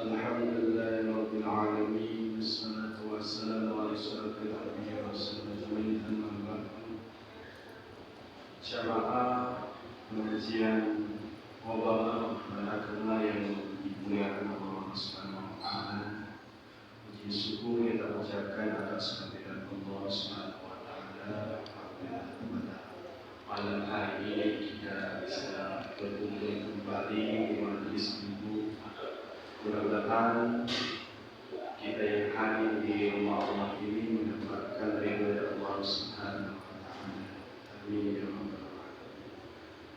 الحمد لله رب العالمين والصلاة والسلام على أشرف الأنبياء والمرسلين أما بعد. Jamaah pengajian Obama beragama yang dimuliakan Allah Subhanahu wa taala. Puji syukur kita ucapkan atas kehadiran Allah Subhanahu wa taala pada malam hari ini kita bisa berkumpul kembali di majelis ibu. Mudah-mudahan kita yang hadir di rumah Allah ini mendapatkan ridha Allah Subhanahu wa taala. Amin ya rabbal alamin.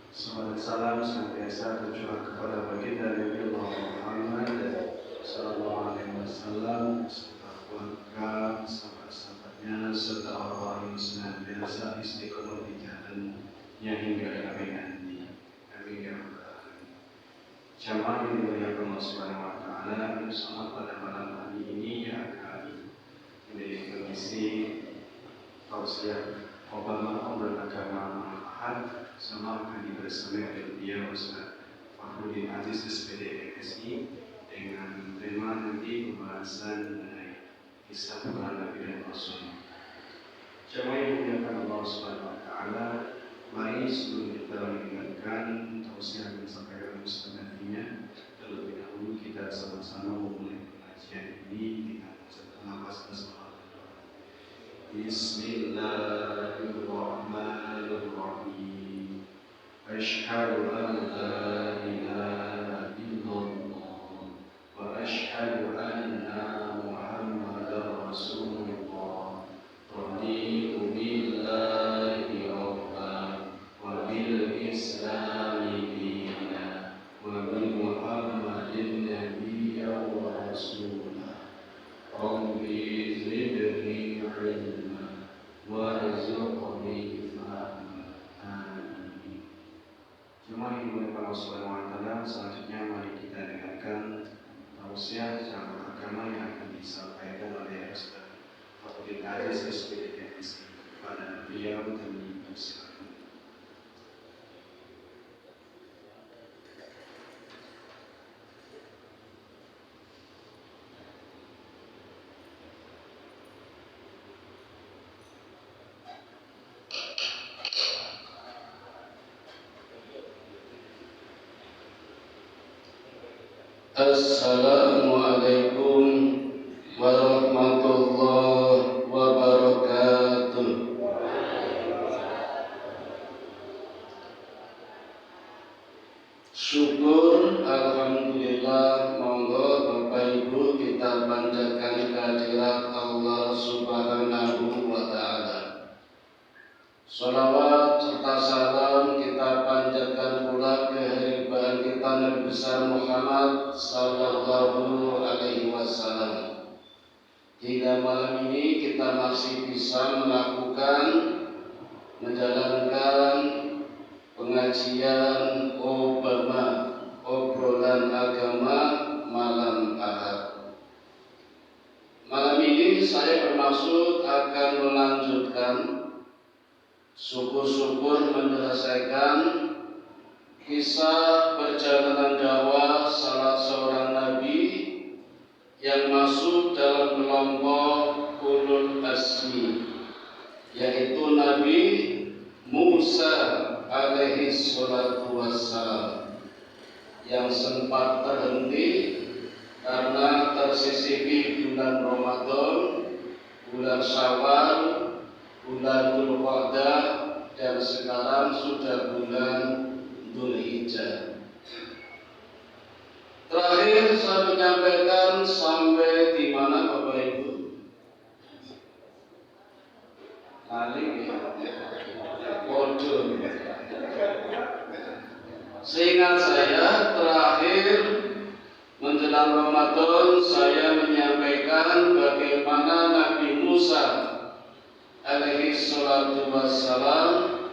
Salam salam senantiasa tercurah kepada baginda Nabi Allah Muhammad sallallahu alaihi wasallam serta keluarga, sahabat-sahabatnya serta orang-orang yang senantiasa istiqomah di jalannya hingga akhir nanti. Amin ya rabbal alamin. Jamaah yang dimuliakan Allah Subhanahu wa taala, insyaallah pada malam hari ini akan mengisi tausiah Obama beragama Ahad sama akan dibersama oleh beliau Ustaz Fakhruddin Aziz SPD MSI dengan tema nanti pembahasan mengenai kisah para Nabi dan Rasul. Jamaah yang dimuliakan Allah Subhanahu wa taala, mari sebelum kita mendengarkan tausiah yang disampaikan Ustaz nantinya, terlebih dahulu kita sama-sama memulai pengajian ini dengan mengucapkan nafas bersama. Bismillahirrahmanirrahim. Asyhadu an la ilaha illallah wa asyhadu anna Muhammadar Rasulullah. Raditu billahi rabban wa bil islami dinan wa bi Muhammadin nabiyyan wa rasulah. Rabbi zidni ilma warzuqni fahma. Amin. Jemaah yang dimuliakan Allah Subhanahu wa taala, selanjutnya mari kita dengarkan tausiah secara agama yang akan disampaikan oleh Ustaz Fakhruddin Aziz SPD MSI. Pada beliau kami persilakan. Assalamualaikum warahmatullahi wabarakatuh. Syukur alhamdulillah, monggo Bapak Ibu kita panjatkan kehadirat Allah Subhanahu wa taala. Salawat serta salam kita panjatkan pula kehadiran kita Nabi besar Muhammad sallallahu alaihi wasallam. Hingga malam ini kita masih bisa menjalankan pengajian Obama, obrolan agama malam Ahad. Malam ini saya bermaksud akan melanjutkan, syukur-syukur menyelesaikan kisah perjalanan dakwah salah seorang nabi yang masuk dalam kelompok ulul azmi, yaitu Nabi Musa alaihi salatu wassalam, yang sempat terhenti karena tersisipi bulan Ramadan, bulan Syawal, bulan Dzulqa'dah, dan sekarang sudah bulan Dzulhijjah. Terakhir saya menyampaikan sampai di mana Bapak Ibu? Kali bodoh. Seingat saya terakhir menjelang Ramadan saya menyampaikan bagaimana Nabi Musa alaihi salatu wassalam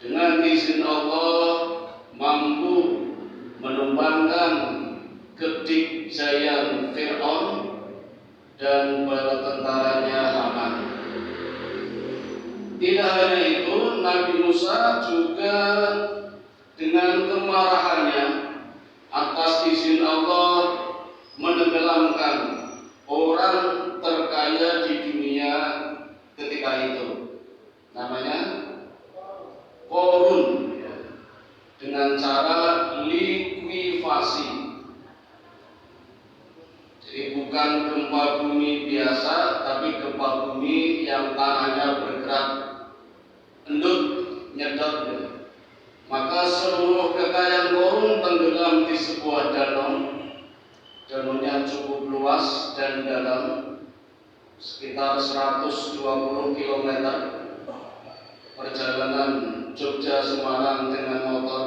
dengan izin Allah mampu menumbangkan kedikjayaan Fir'aun dan bala tentaranya Haman. Tidak hanya itu, Nabi Musa juga dengan kemarahannya atas izin Allah menenggelamkan orang terkaya di dunia ketika itu. Namanya Qarun, dengan cara likuifasi. Jadi bukan gempa bumi biasa, tapi gempa bumi yang tanahnya bergerak, endut, nyedot. Maka seluruh kekayaan Qarun tenggelam di sebuah danau. Danaunya cukup luas dan dalam, sekitar 120 km. Perjalanan Jogja Semarang dengan motor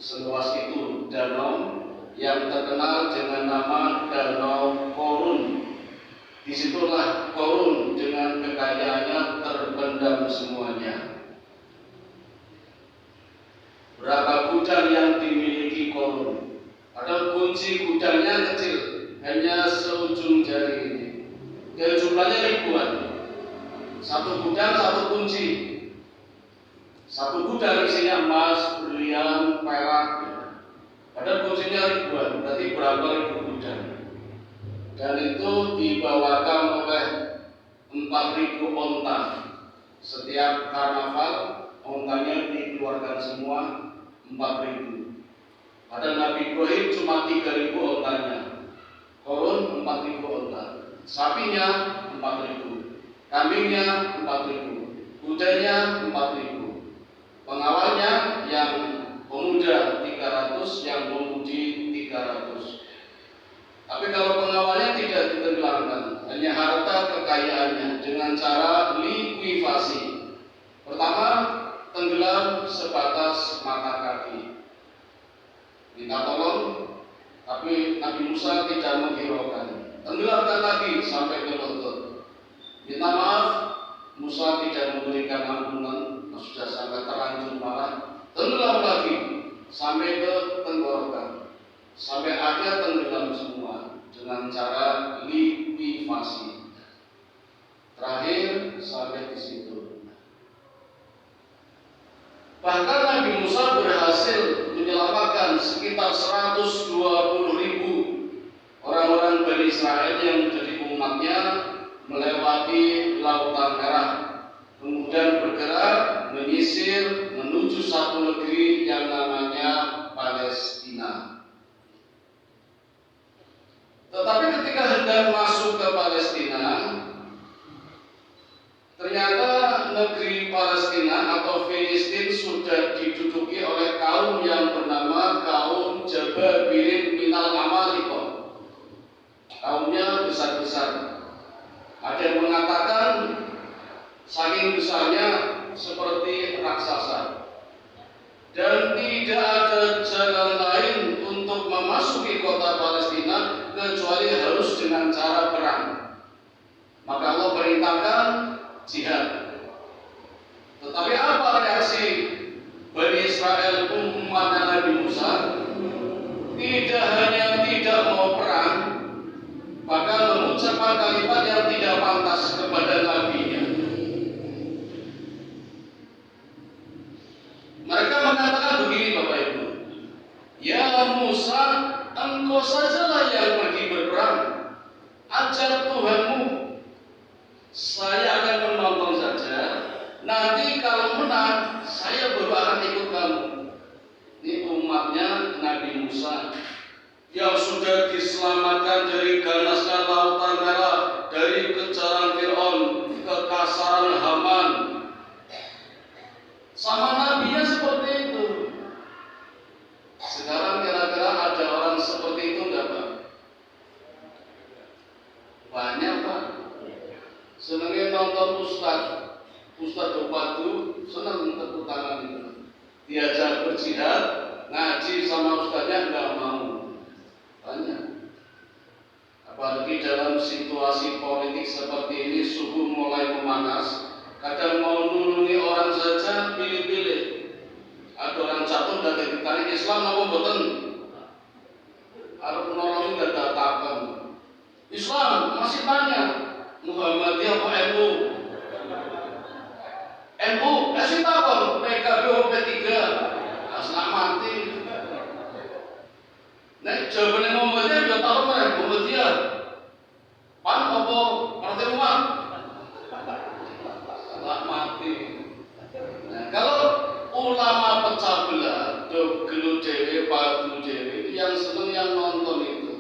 seluas itu danau yang terkenal dengan nama Danau Qarun. Disitulah Qarun dengan kekayaannya terpendam semuanya. Berapa gudang yang dimiliki Qarun? Ada kunci gudangnya kecil, hanya seujung jari ini. Dan jumlahnya ribuan. Satu gudang, satu kunci. Satu gudang isinya emas, berlian, perak. Ada kuncinya ribuan, berarti berapa ribu gudang. Dan itu dibawakan oleh 4.000 onta. Setiap karnaval, ontanya dikeluarkan semua 4.000. Pada Nabi Ibrahim cuma 3.000 ontanya. Qarun 4.000 onta. Sapinya 4.000. Kambingnya 4.000. Kudanya 4.000. Pengawalnya yang pemuda 300, yang pemudi 300. Tapi kalau pengawalnya tidak ditenggelamkan, hanya harta kekayaannya dengan cara likuifasi. Pertama, tenggelam sebatas mata kaki. Minta tolong, tapi Nabi Musa tidak menghiraukan. Tenggelamkan lagi sampai ke lutut. Minta maaf, Musa tidak memberikan ampunan. Sudah sangat terlanjur marah. Tenggelam lagi sampai ke tenggorokan, sampai akhirnya tenggelam semua dengan cara likuifasi. Terakhir sampai di situ. Bahkan Nabi Musa berhasil menyelamatkan sekitar 120.000 orang-orang Bani Israel yang menjadi umatnya melewati Lautan Merah, kemudian bergerak menyisir menuju satu negeri yang namanya Palestina. Tetapi ketika hendak masuk ke Palestina, ternyata negeri Palestina atau Filistin sudah diduduki oleh kaum yang bernama kaum Jababirin minal Amalikah. Kaumnya besar-besar. Ada yang mengatakan saking besarnya seperti raksasa, dan tidak ada jalan lain untuk memasuki kota Palestina kecuali harus dengan cara perang. Maka Allah perintahkan jihad. Tetapi apa reaksi Bani Israel umat Nabi Musa? Tidak hanya tidak mau perang, bahkan mengucapkan kalimat yang tidak pantas kepada nabinya. Mereka mengatakan begini, Bapak Ibu, ya Musa, engkau sajalah yang pergi berperang. Ajar Tuhanmu, saya akan menonton saja. Nanti kalau menang, saya baru akan ikut kamu. Ini umatnya Nabi Musa yang sudah diselamatkan dari ganasnya Lautan Merah, dari kejaran Fir'aun, kekasaran Haman. Sama nabinya seperti itu. Sekarang kira-kira ada orang seperti itu enggak, Pak? Banyak, Pak. Senangnya nonton Ustaz Dopadu, senang tepuk tangan itu. Diajak berjihad, ngaji sama ustaznya enggak mau. Banyak. Apalagi dalam situasi politik seperti ini, suhu mulai memanas. Kadang mau nulungi orang saja pilih-pilih. Ada orang jatuh dari ditanya Islam apa mboten? Arep nolongi enggak datakan. Islam masih tanya Muhammadiyah apa NU? NU kasih takon PKB P3 asal mati. Nek jawabannya Muhammadiyah ya takon mereka seneng yang nonton itu.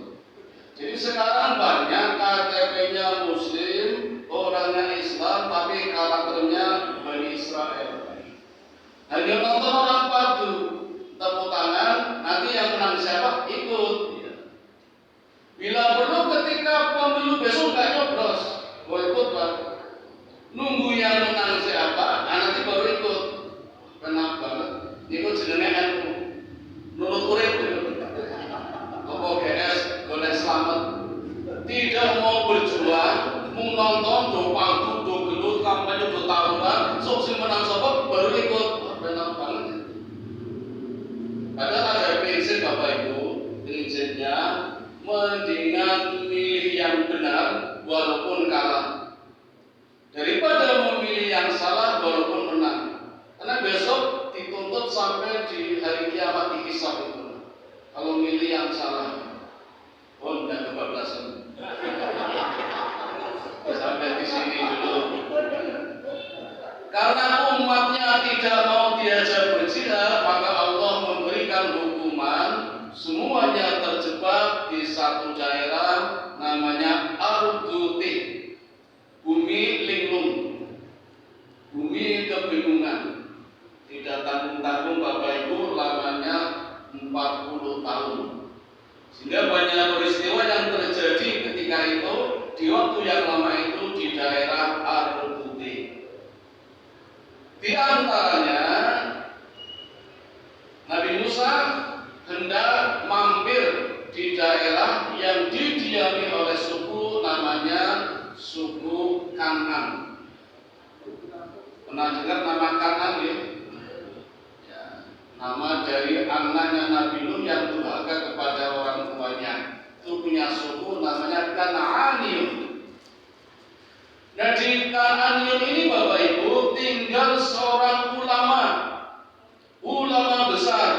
Jadi sekarang banyak KTP-nya Muslim, orangnya Islam, tapi karakternya Bani Israel. Hanya nonton orang padu, tepuk tangan, nanti yang menang siapa ikut. Bila perlu ketika pemilu besok nggak nyoblos, ikutlah. Nunggu yang menang siapa, nanti baru ikut. Kenapa banget? Ikut jenenge NU. Nurut urip. Apa GS, golek selamat. Tidak mau berjuang, mau nonton, do pangku, do gelut, kampanye, do tawuran, sok sing menang sapa baru ikut. Kenapa banget? Padahal ada prinsip Bapak Ibu, prinsipnya mendingan milih yang benar walaupun kalah daripada memilih yang salah walaupun menang. Karena besok dituntut sampai di hari kiamat dikisah itu. Kalau milih yang salah, tidak kebablasan. Sampai di sini dulu. Karena umatnya tidak mau diajak berjihad, maka Allah memberikan hukuman. Semuanya terjebak di satu daerah namanya Ardutih, bumi linglung, bumi kebingungan. Tidak tanggung-tanggung Bapak Ibu, lamanya 40 tahun. Sehingga banyak peristiwa yang terjadi ketika itu, di waktu yang lama itu di daerah Ardutih. Di antaranya Nabi Musa hendak mampir di daerah yang didiami oleh suku namanya suku Kan'an. Pernah dengar nama Kan'an ya? Nama dari anaknya Nabi Nuh yang durhaka kepada orang tuanya. Itu punya suku namanya Kan'aniyun. Nah di Kan'aniyun ini Bapak Ibu tinggal seorang ulama besar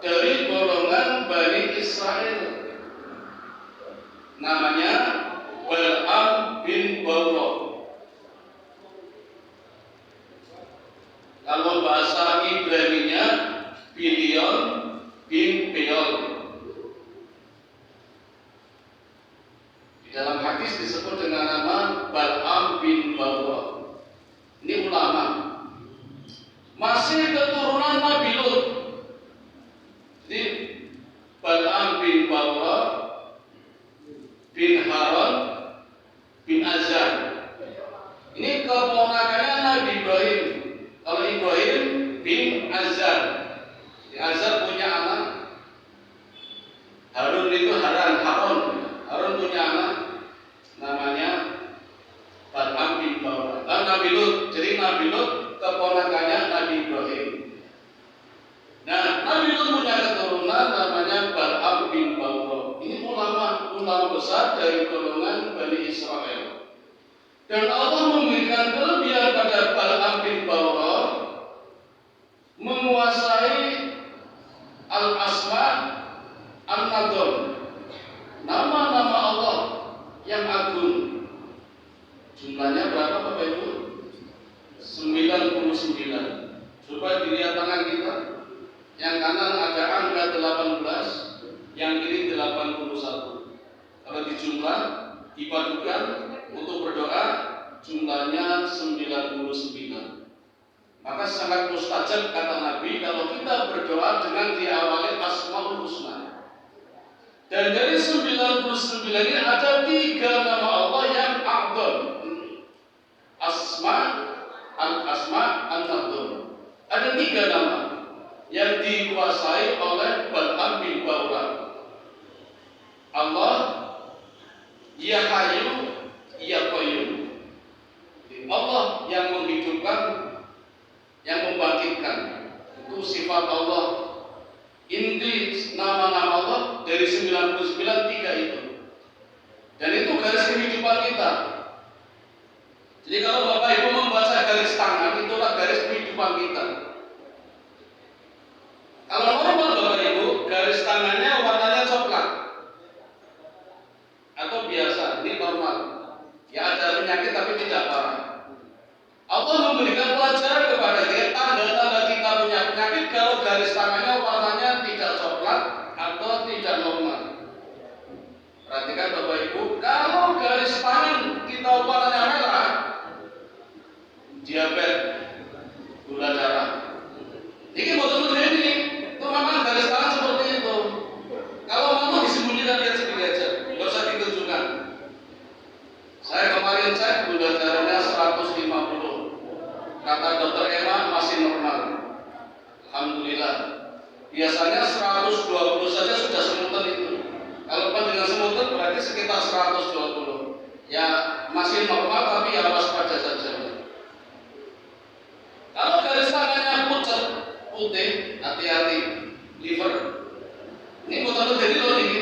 dari golongan Bani Israel. Namanya Bal'am bin Ba'ura. Kalau bahasa Ibraninya Bilion bin Beol. Di dalam hadis disebut dengan nama Bal'am bin Ba'ura. Ini ulama. Masih keturunan Nabi Lut. Jadi Bal'am bin Ba'ura bin Haron bin Azar. Ini keponakannya Nabi Ibrahim. Kalau Ibrahim bin Azar. Azar punya anak. Harun itu Harun punya anak namanya Bal'am bin Ba'ura. Nabi Lut. Jadi Nabi Lut keponakannya Nabi Ibrahim. Nah, Nabi Lut punya keturunan namanya Bal'am bin Ba'ura. Ini ulama besar dari golongan Bani Israel. Dan Allah memberikan kelebihan pada Bal'am bin Ba'ura menguasai Al-Asma An-Nadham, nama-nama Allah yang agung. Jumlahnya berapa Bapak Ibu? 99. Coba dilihat tangan kita. Yang kanan ada angka 18, yang kiri 81. Kalau dijumlah, dipadukan untuk berdoa, jumlahnya 99. Maka sangat mustajab kata Nabi kalau kita berdoa dengan diawali Asmaul Husna. Dan dari 99 ini ada 3 nama Allah yang a'dzam. Al-Asma An-Nadham. Ada 3 nama yang dikuasai oleh Bal'am bin Ba'ura. Allah, Ya Hayyu, Ya Qayyum. Allah yang menghidupkan, yang membangkitkan. Itu sifat Allah. Inti nama-nama Allah dari 99 3 itu. Dan itu garis kehidupan kita. Jadi kalau Bapak Ibu membaca garis tangan, itulah garis kehidupan kita. Kalau normal Bapak Ibu, garis tangannya warnanya coklat atau biasa, ini normal. Ya ada penyakit tapi tidak parah. Allah memberikan pelajaran kepada kita tanda-tanda kita punya penyakit kalau garis tangannya warnanya tidak coklat atau tidak normal. biasanya 120 saja sudah semutan itu. Kalau panjang semutan berarti sekitar 120. Ya masih normal tapi ya waspada saja. Kalau garis tangannya pucat putih, hati-hati liver. Ini putar jadi loh ini.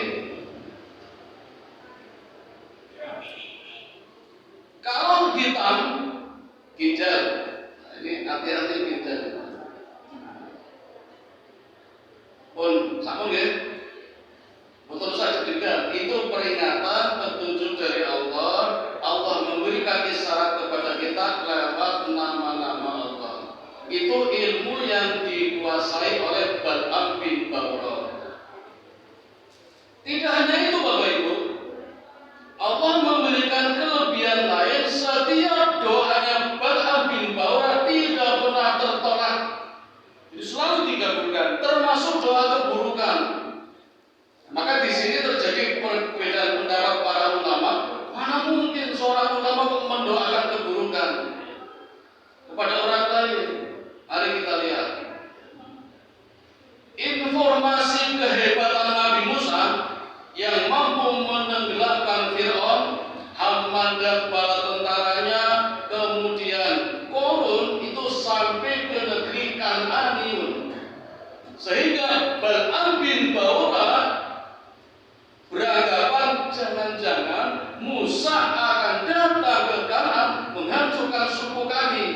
Kalau hitam ginjal, nah, ini hati-hati ginjal. Pun sama ya. Betul saja juga, itu peringatan petunjuk dari Allah. Allah memberikan isyarat kepada kita lewat nama-nama Allah. Itu ilmu yang dikuasai oleh Bal'am bin Ba'urah. Tidak hanya itu Bapak Ibu, Allah memberikan kelebihan lain. Setiap doanya Bal'am bin Ba'urah tidak pernah tertolak. Jadi selalu dikabulkan, termasuk doa keburukan. Maka di sini terjadi perbedaan pendapat para ulama. Mana mungkin seorang ulama mendoakan keburukan kepada orang lain? Mari kita lihat. Informasi kehebatan Nabi Musa yang mampu menenggelamkan Fir'aun, Haman dan bala tentaranya, kemudian Korun itu sampai ke negeri Kan'aniun. Sehingga Bal'am bin Ba'urah beranggapan jangan-jangan Musa akan datang ke Kan'an menghancurkan suku kami.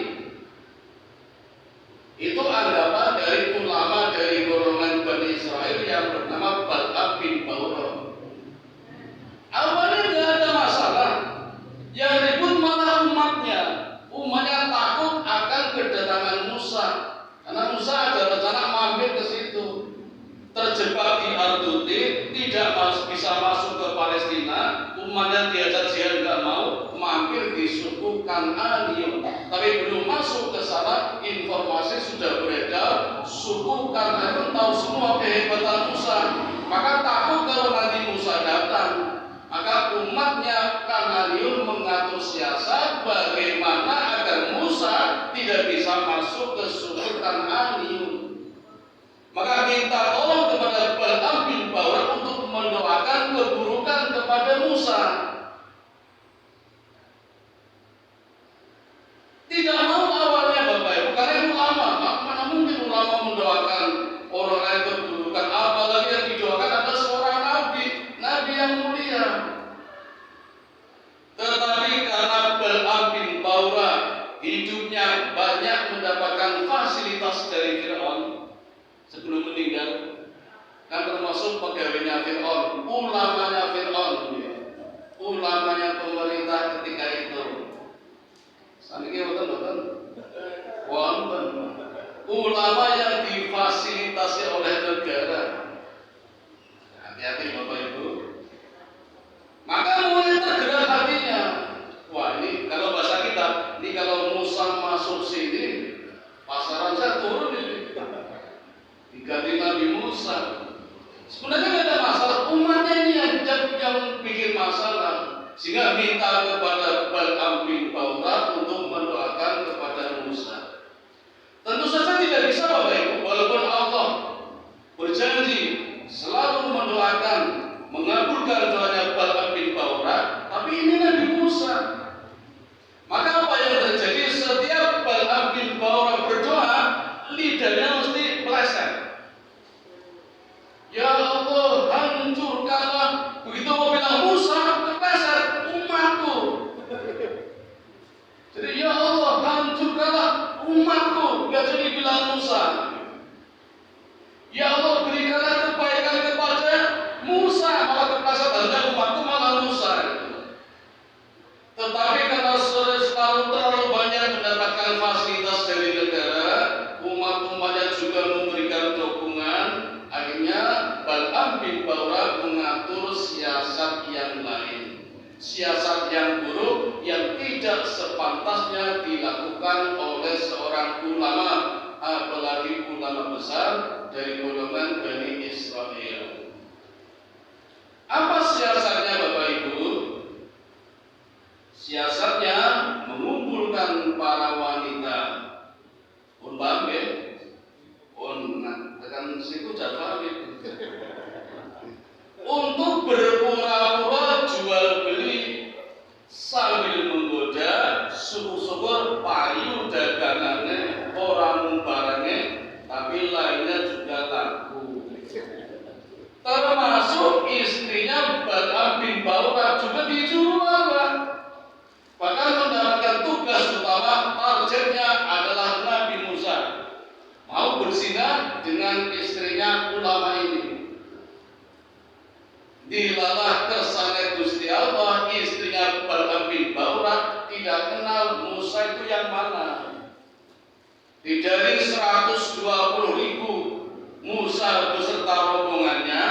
Itu anggapan dari ulama dari golongan Bani Israel yang bernama Bal'am bin Ba'urah. Awalnya tidak ada masalah, yang ribut malah umatnya. Umatnya takut akan kedatangan Musa, karena Musa ada rencana mampir ke situ. Terjebak di Arduti, tidak bisa masuk ke Palestina, umatnya diajak jihad nggak mau, mampir di suku Kan'aniun. Tapi belum masuk ke sana, informasi sudah beredar, suku Kan'aniun tahu semua kehebatan Musa. Maka takut kalau nanti Musa datang, maka umatnya Kan'aniun mengatur siasat bagaimana agar Musa tidak bisa masuk ke suku Kan'aniun. Maka minta tolong kepada Bal'am bin Ba'urah untuk mendoakan keburukan kepada Musa. Tidak mau awalnya Bapak Ibu, karena ulama. Mana mungkin ulama mendoakan orang lain keburukan, apalagi yang didoakan adalah seorang nabi, nabi yang mulia. Tetapi karena Bal'am bin Ba'urah hidupnya banyak mendapatkan fasilitas dari Fir'aun sebelum meninggal, kan termasuk pegawainya Fir'aun, ulamanya Fir'aun, ulamanya pemerintah ketika itu. Saniki wonten wonten ulama yang difasilitasi oleh negara. Hati-hati Bapak Ibu. Maka mulai tergerak hatinya. Wah, ini kalau bahasa kita, ini kalau Musa masuk sini, pasaran saya turun ini. Diganti Nabi Musa. Sebenarnya tidak ada masalah, umatnya ini yang bikin masalah. Sehingga minta kepada Bal'am bin Ba'urah untuk mendoakan kepada Musa. Tentu saja tidak bisa Bapak Ibu, walaupun Allah berjanji selalu mendoakan, mengabulkan doanya Bal'am bin Ba'urah, tapi ini Nabi Musa. Maka apa yang terjadi setiap Bal'am bin Ba'urah berdoa, lidahnya mesti meleset. Ya Allah, hancurkanlah. Begitu mau bilang Musa, terpleset umatku. Jadi ya Allah, hancurkanlah umatku. Gak jadi bilang Musa. Ya Allah, berikanlah kebaikan kepada Musa. Malah terpleset, harusnya umatku malah Musa. Tetapi karena selalu terlalu banyak mendapatkan fasilitas dari negara, umat-umatnya juga memberikan dukungan. Akhirnya Bal'am bin Ba'urah mengatur siasat yang lain, siasat yang buruk yang tidak sepantasnya dilakukan oleh seorang ulama, apalagi ulama besar dari golongan Bani Israel. Apa siasatnya Bapak Ibu? Siasatnya mengumpulkan para wanita. Pun paham ya? Pun tekan situ jadwal dilalah kersane Gusti Allah, istrinya Bal'am bin Ba'urah tidak kenal Musa itu yang mana. Di dari 120.000 Musa beserta rombongannya,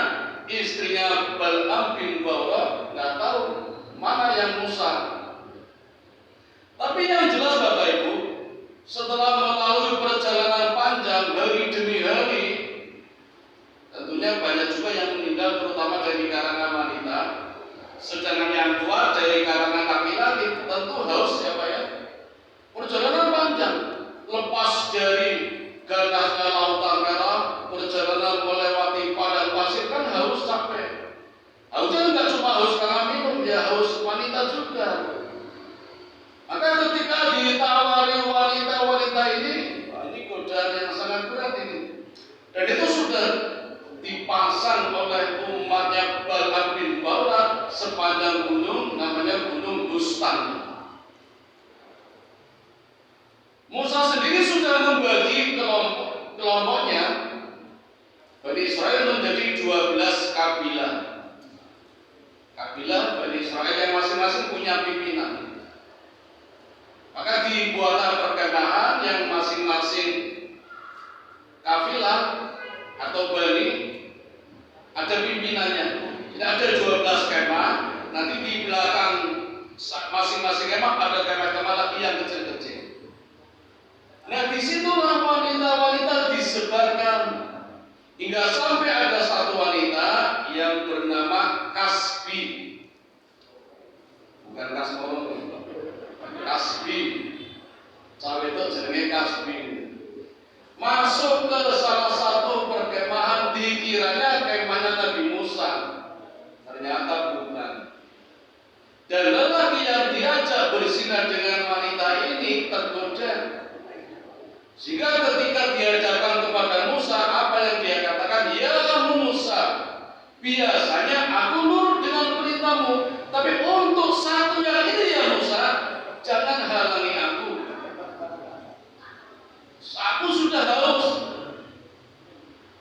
istrinya Bal'am bin Ba'urah nggak tahu mana yang Musa. Tapi yang jelas Bapak Ibu, setelah melalui perjalanan panjang hari demi hari, tentunya banyak juga yang meninggal, terutama dari kalangan wanita. Sedangkan yang tua dari kalangan laki-laki tentu haus ya Pak ya. Perjalanan panjang, lepas dari ganasnya lautan merah, perjalanan melewati padang pasir kan haus capek. Hausnya nggak cuma haus karena minum, ya haus wanita juga. Maka ketika ditawari wanita-wanita ini, ini godaan yang sangat berat ini. Dan itu sudah dipasang oleh umatnya Bal'am bin Ba'urah sepanjang gunung, namanya Gunung Bustan. Musa sendiri sudah membagi kelompoknya. Bani Israel menjadi 12 kabilah. Kabilah Bani Israel yang masing-masing punya pimpinan. Maka dibuatlah perkemahan yang masing-masing kafilah atau bani ada pimpinannya. Tidak ada 12 kemah. Nanti di belakang masing-masing kemah ada kemah-kemah lagi yang kecil-kecil. Nah disitulah wanita-wanita disebarkan hingga sampai ada satu wanita yang bernama Kasbi, bukan Kasmoro, Kasbi. Cawe itu jenenge Kasbi. Masuk ke salah satu perkemahan, dikiranya kemahnya Nabi Musa, ternyata bukan. Dan lelaki yang diajak berzina dengan wanita ini tergoda, sehingga ketika dihadapkan kepada Musa, apa yang dia katakan? Ya Musa, biasanya aku nurut dengan perintahmu, tapi untuk satu yang ini ya Musa, jangan halangi aku. Aku sudah haus.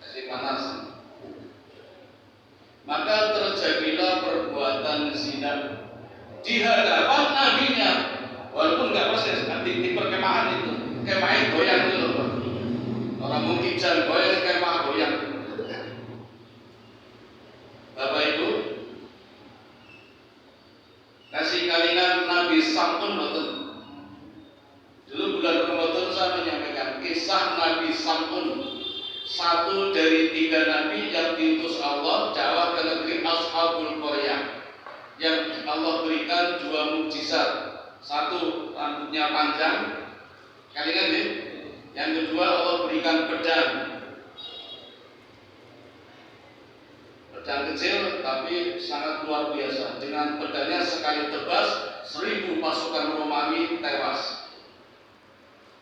Kasih panas. Maka terjadilah perbuatan zina di hadapan nabinya. Walaupun nggak persis di perkemahan itu, kemahnya goyang dulu. Orang mungkin jangan goyang, kemah goyang. Bapak Ibu, kasih kalingan Nabi Sam'un betul. Dulu bulan Ramadan saya menyampaikan kisah Nabi Sam'un, satu dari 3 nabi yang diutus Allah dakwah ke negeri Ashabul Qaryah, yang Allah berikan 2 mukjizat. Satu, rambutnya panjang, kalingan ya. Yang kedua, Allah berikan pedang. Pedang kecil tapi sangat luar biasa. Dengan pedangnya sekali tebas 1000 pasukan Romawi tewas.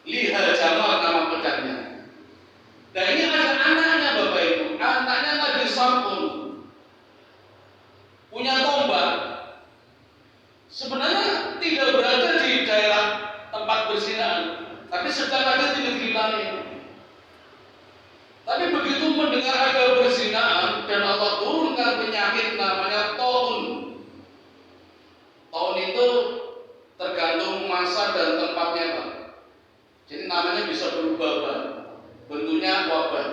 Lihat Jamal nama pedangnya. Dan ini ada anaknya Bapak Ibu. Anaknya Nabi Sam'un punya tombak. Sebenarnya tidak berada di daerah tempat berzinahan, tapi sedang ada di negeri lain. Tapi begitu mendengar ada berzinahan dan Allah turunkan penyakit namanya taun. Taun itu tergantung masa dan tempatnya Pak. Jadi namanya bisa berubah Pak. Bentuknya wabah.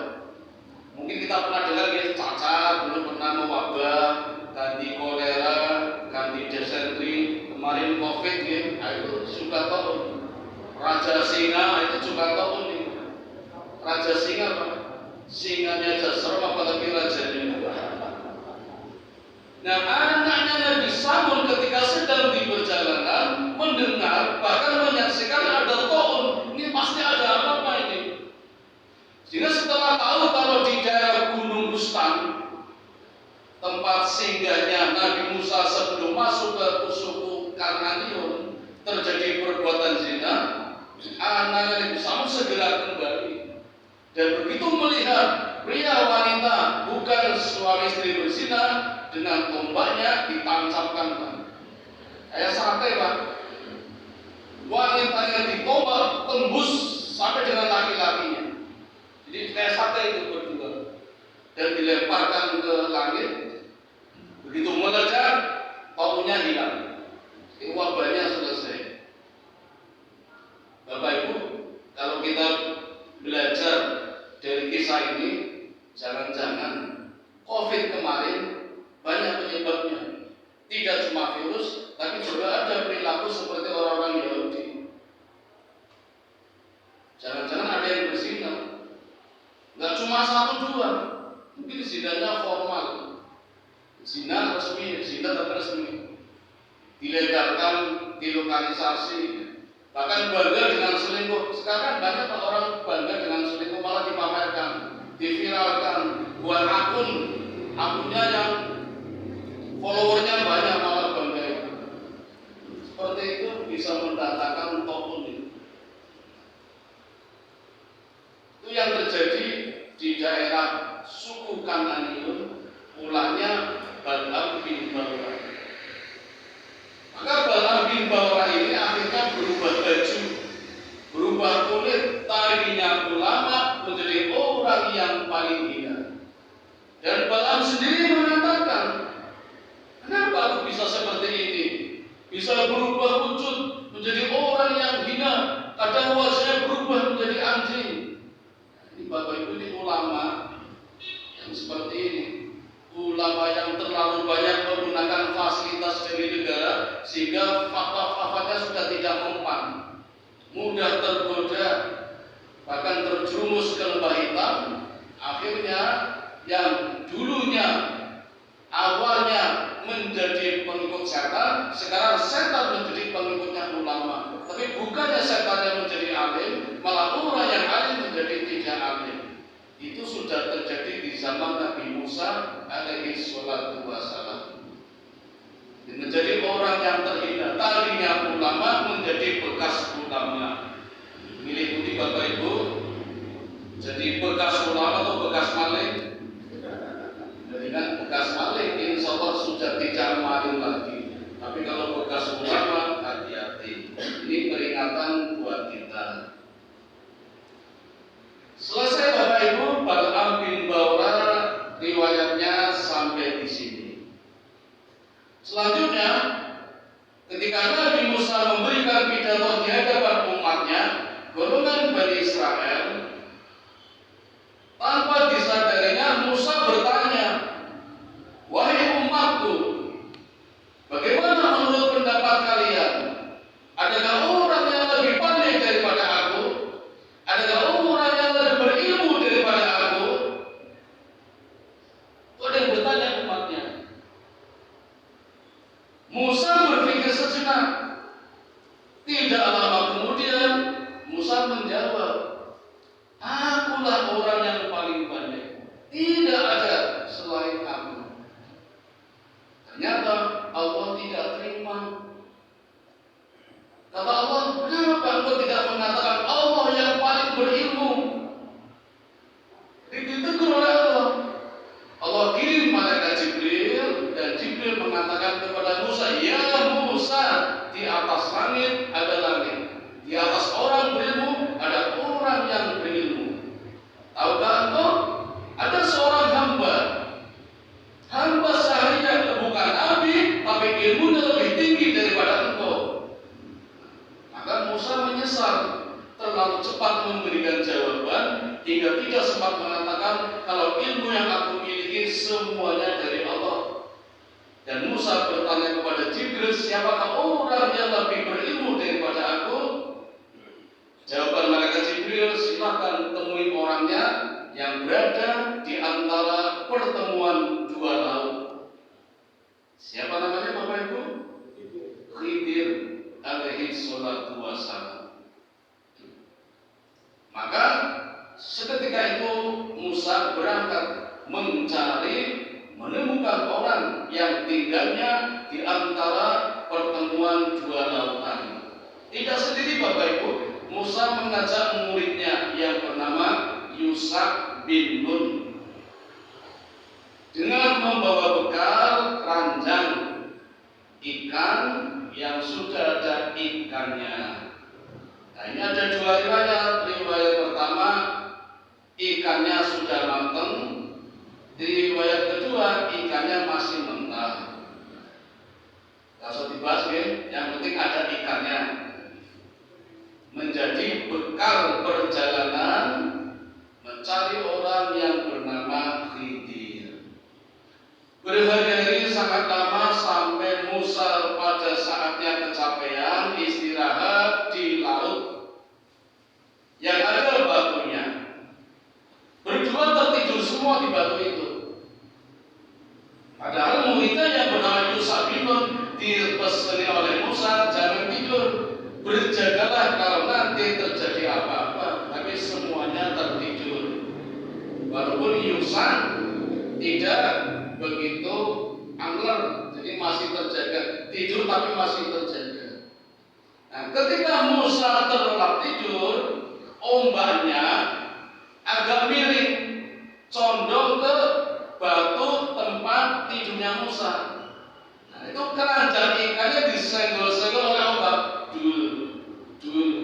Mungkin kita pernah dengar ya, cacar dulu pernah mewabah, ganti kolera, ganti desentri, kemarin COVID ya, itu juga taun. Raja Singa itu juga taun nih. Raja Singa Pak. Singanya aja serem apalagi rajanya. Nah anaknya Nabi Sam'un ketika sedang di perjalanan mendengar bahkan menyaksikan ada taun. Ini pasti ada apa ini. Sehingga setelah tahu kalau di daerah Gunung Bustan tempat singgahnya Nabi Musa sebelum masuk ke suku Karnanium terjadi perbuatan zina, anaknya Nabi Sam'un segera kembali. Dan begitu melihat pria wanita bukan suami istri berzina, dengan tombaknya ditancapkan. Kayak sate Pak. Wanitanya ditombak tembus sampai dengan laki-lakinya. Jadi kayak sate itu berdua. Dan dilemparkan ke langit. Begitu Tidak cuma virus, tapi juga ada perilaku seperti orang-orang Yahudi. Jangan-jangan ada yang berzina. Nggak cuma satu dua, mungkin zinanya formal, zina resmi, zina tak resmi, dilegalkan, dilokalisasi, bahkan bangga dengan selingkuh. Sekarang banyak orang bangga dengan selingkuh, malah dipamerkan, diviralkan, buat akunnya yang followernya banyak, malah bangga. Seperti itu bisa mendatangkan topun. Itu yang terjadi di daerah suku Kananiun, ulahnya Balaam bin Baura. Maka Balaam bin Baura ini akhirnya berubah baju, berubah kulit, tadinya ulama menjadi orang yang paling hina. Dan Balaam sendiri mengatakan, kenapa aku bisa seperti ini? Bisa berubah wujud menjadi orang yang hina, kadang wajahnya berubah menjadi anjing. Ini Bapak Ibu, ini ulama yang seperti ini, ulama yang terlalu banyak menggunakan fasilitas dari negara sehingga fatwa-fatwanya sudah tidak mempan, mudah tergoda, bahkan terjerumus ke lembah hitam. Akhirnya yang dulunya awalnya menjadi pengikut setan, sekarang setan menjadi pengikutnya ulama. Tapi bukannya setan yang menjadi alim, malah orang yang alim menjadi tidak alim. Itu sudah terjadi di zaman Nabi Musa alaihi salatu wassalam. Menjadi orang yang terhina, tadinya ulama menjadi bekas ulama. Mengikuti Bapak Ibu, jadi bekas ulama atau bekas maling? Dengan bekas maling, insya Allah sudah tidak maling lagi. Tapi kalau bekas ulama, hati-hati. Ini peringatan buat kita. Selesai Bapak Ibu, Balaam bin Baura riwayatnya sampai di sini. Selanjutnya, ketika Nabi Musa memberikan pidato di hadapan umatnya, golongan Bani Israel, tanpa disadarinya Musa bertanya, wahai umatku, bagaimana menurut pendapat kalian? Adakah orang yang lebih pandai daripada aku? Adakah orang yang lebih berilmu daripada aku? Itu ada yang bertanya umatnya. Musa berpikir sejenak. Tidak lama kemudian Musa menjawab, akulah orang yang paling pandai. Tidak ada selain aku. Ternyata Allah tidak terima. Kata Allah, kenapa engkau tidak mengatakan Allah yang paling berilmu? Ditegur oleh Allah. Allah kirim malaikat Jibril, dan Jibril mengatakan kepada Musa, ya Musa, di atas langit ada langit, di atas orang berilmu ada orang yang berilmu. Tahukah engkau? Ada seorang hamba sahaya, bukan nabi, tapi ilmunya lebih tinggi daripada engkau. Maka Musa menyesal terlalu cepat memberikan jawaban hingga tidak sempat mengatakan kalau ilmu yang aku miliki semuanya dari Allah. Dan Musa bertanya kepada Jibril, siapakah orang yang lebih berilmu daripada aku? Jawaban malaikat Jibril, silakan temui orangnya yang berada di antara pertemuan dua laut. Siapa namanya Bapak Ibu? Khidir alaihi salatu wassalam. Maka seketika itu Musa berangkat menemukan orang yang tinggalnya di antara pertemuan dua lautan. Tidak sendiri Bapak Ibu, Musa mengajak muridnya yang bernama Yusak bin Nun dengan membawa bekal keranjang ikan yang sudah ada ikannya. Nah, ini ada dua riwayat. Riwayat pertama, ikannya sudah matang. Di riwayat kedua, ikannya masih mentah. Kalau dibahas ya, yang penting ada ikannya. Menjadi bekal perjalanan mencari orang yang bernama Khidir. Berhari-hari sangat lama sampai Musa pada saatnya kecapean istirahat di laut yang ada batunya. Berdua tertidur semua di batu itu. Padahal muridnya yang bernama Yusha bin Nun dipeseni oleh Musa, jangan tidur, berjagalah kalau nanti terjadi apa-apa. Tapi semuanya tertidur. Walaupun Yusha tidak begitu angler, jadi masih terjaga, tidur tapi masih terjaga. Nah, ketika Musa terlelap tidur, ombaknya agak miring, condong ke batu tempat tidurnya Musa. Nah, itu keranjang ikannya disenggol-senggol oleh ombak, dul, dul,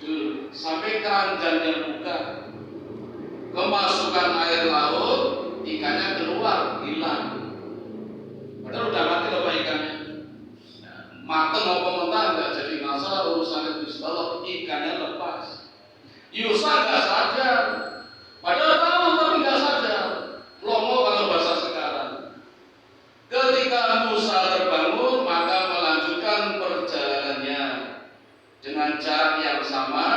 dul, sampai keranjangnya buka. Kemasukan air laut, ikannya keluar, hilang. Padahal udah mati loh Pak ikannya. Nah, mateng apa mentah nggak jadi masalah, urusannya Gusti Allah, ikannya lepas. Yusha nggak sadar, padahal tahu tapi nggak sadar. Lomo kalau bahasa sekarang. Ketika Musa terbangun, maka melanjutkan perjalanannya dengan jarak yang sama,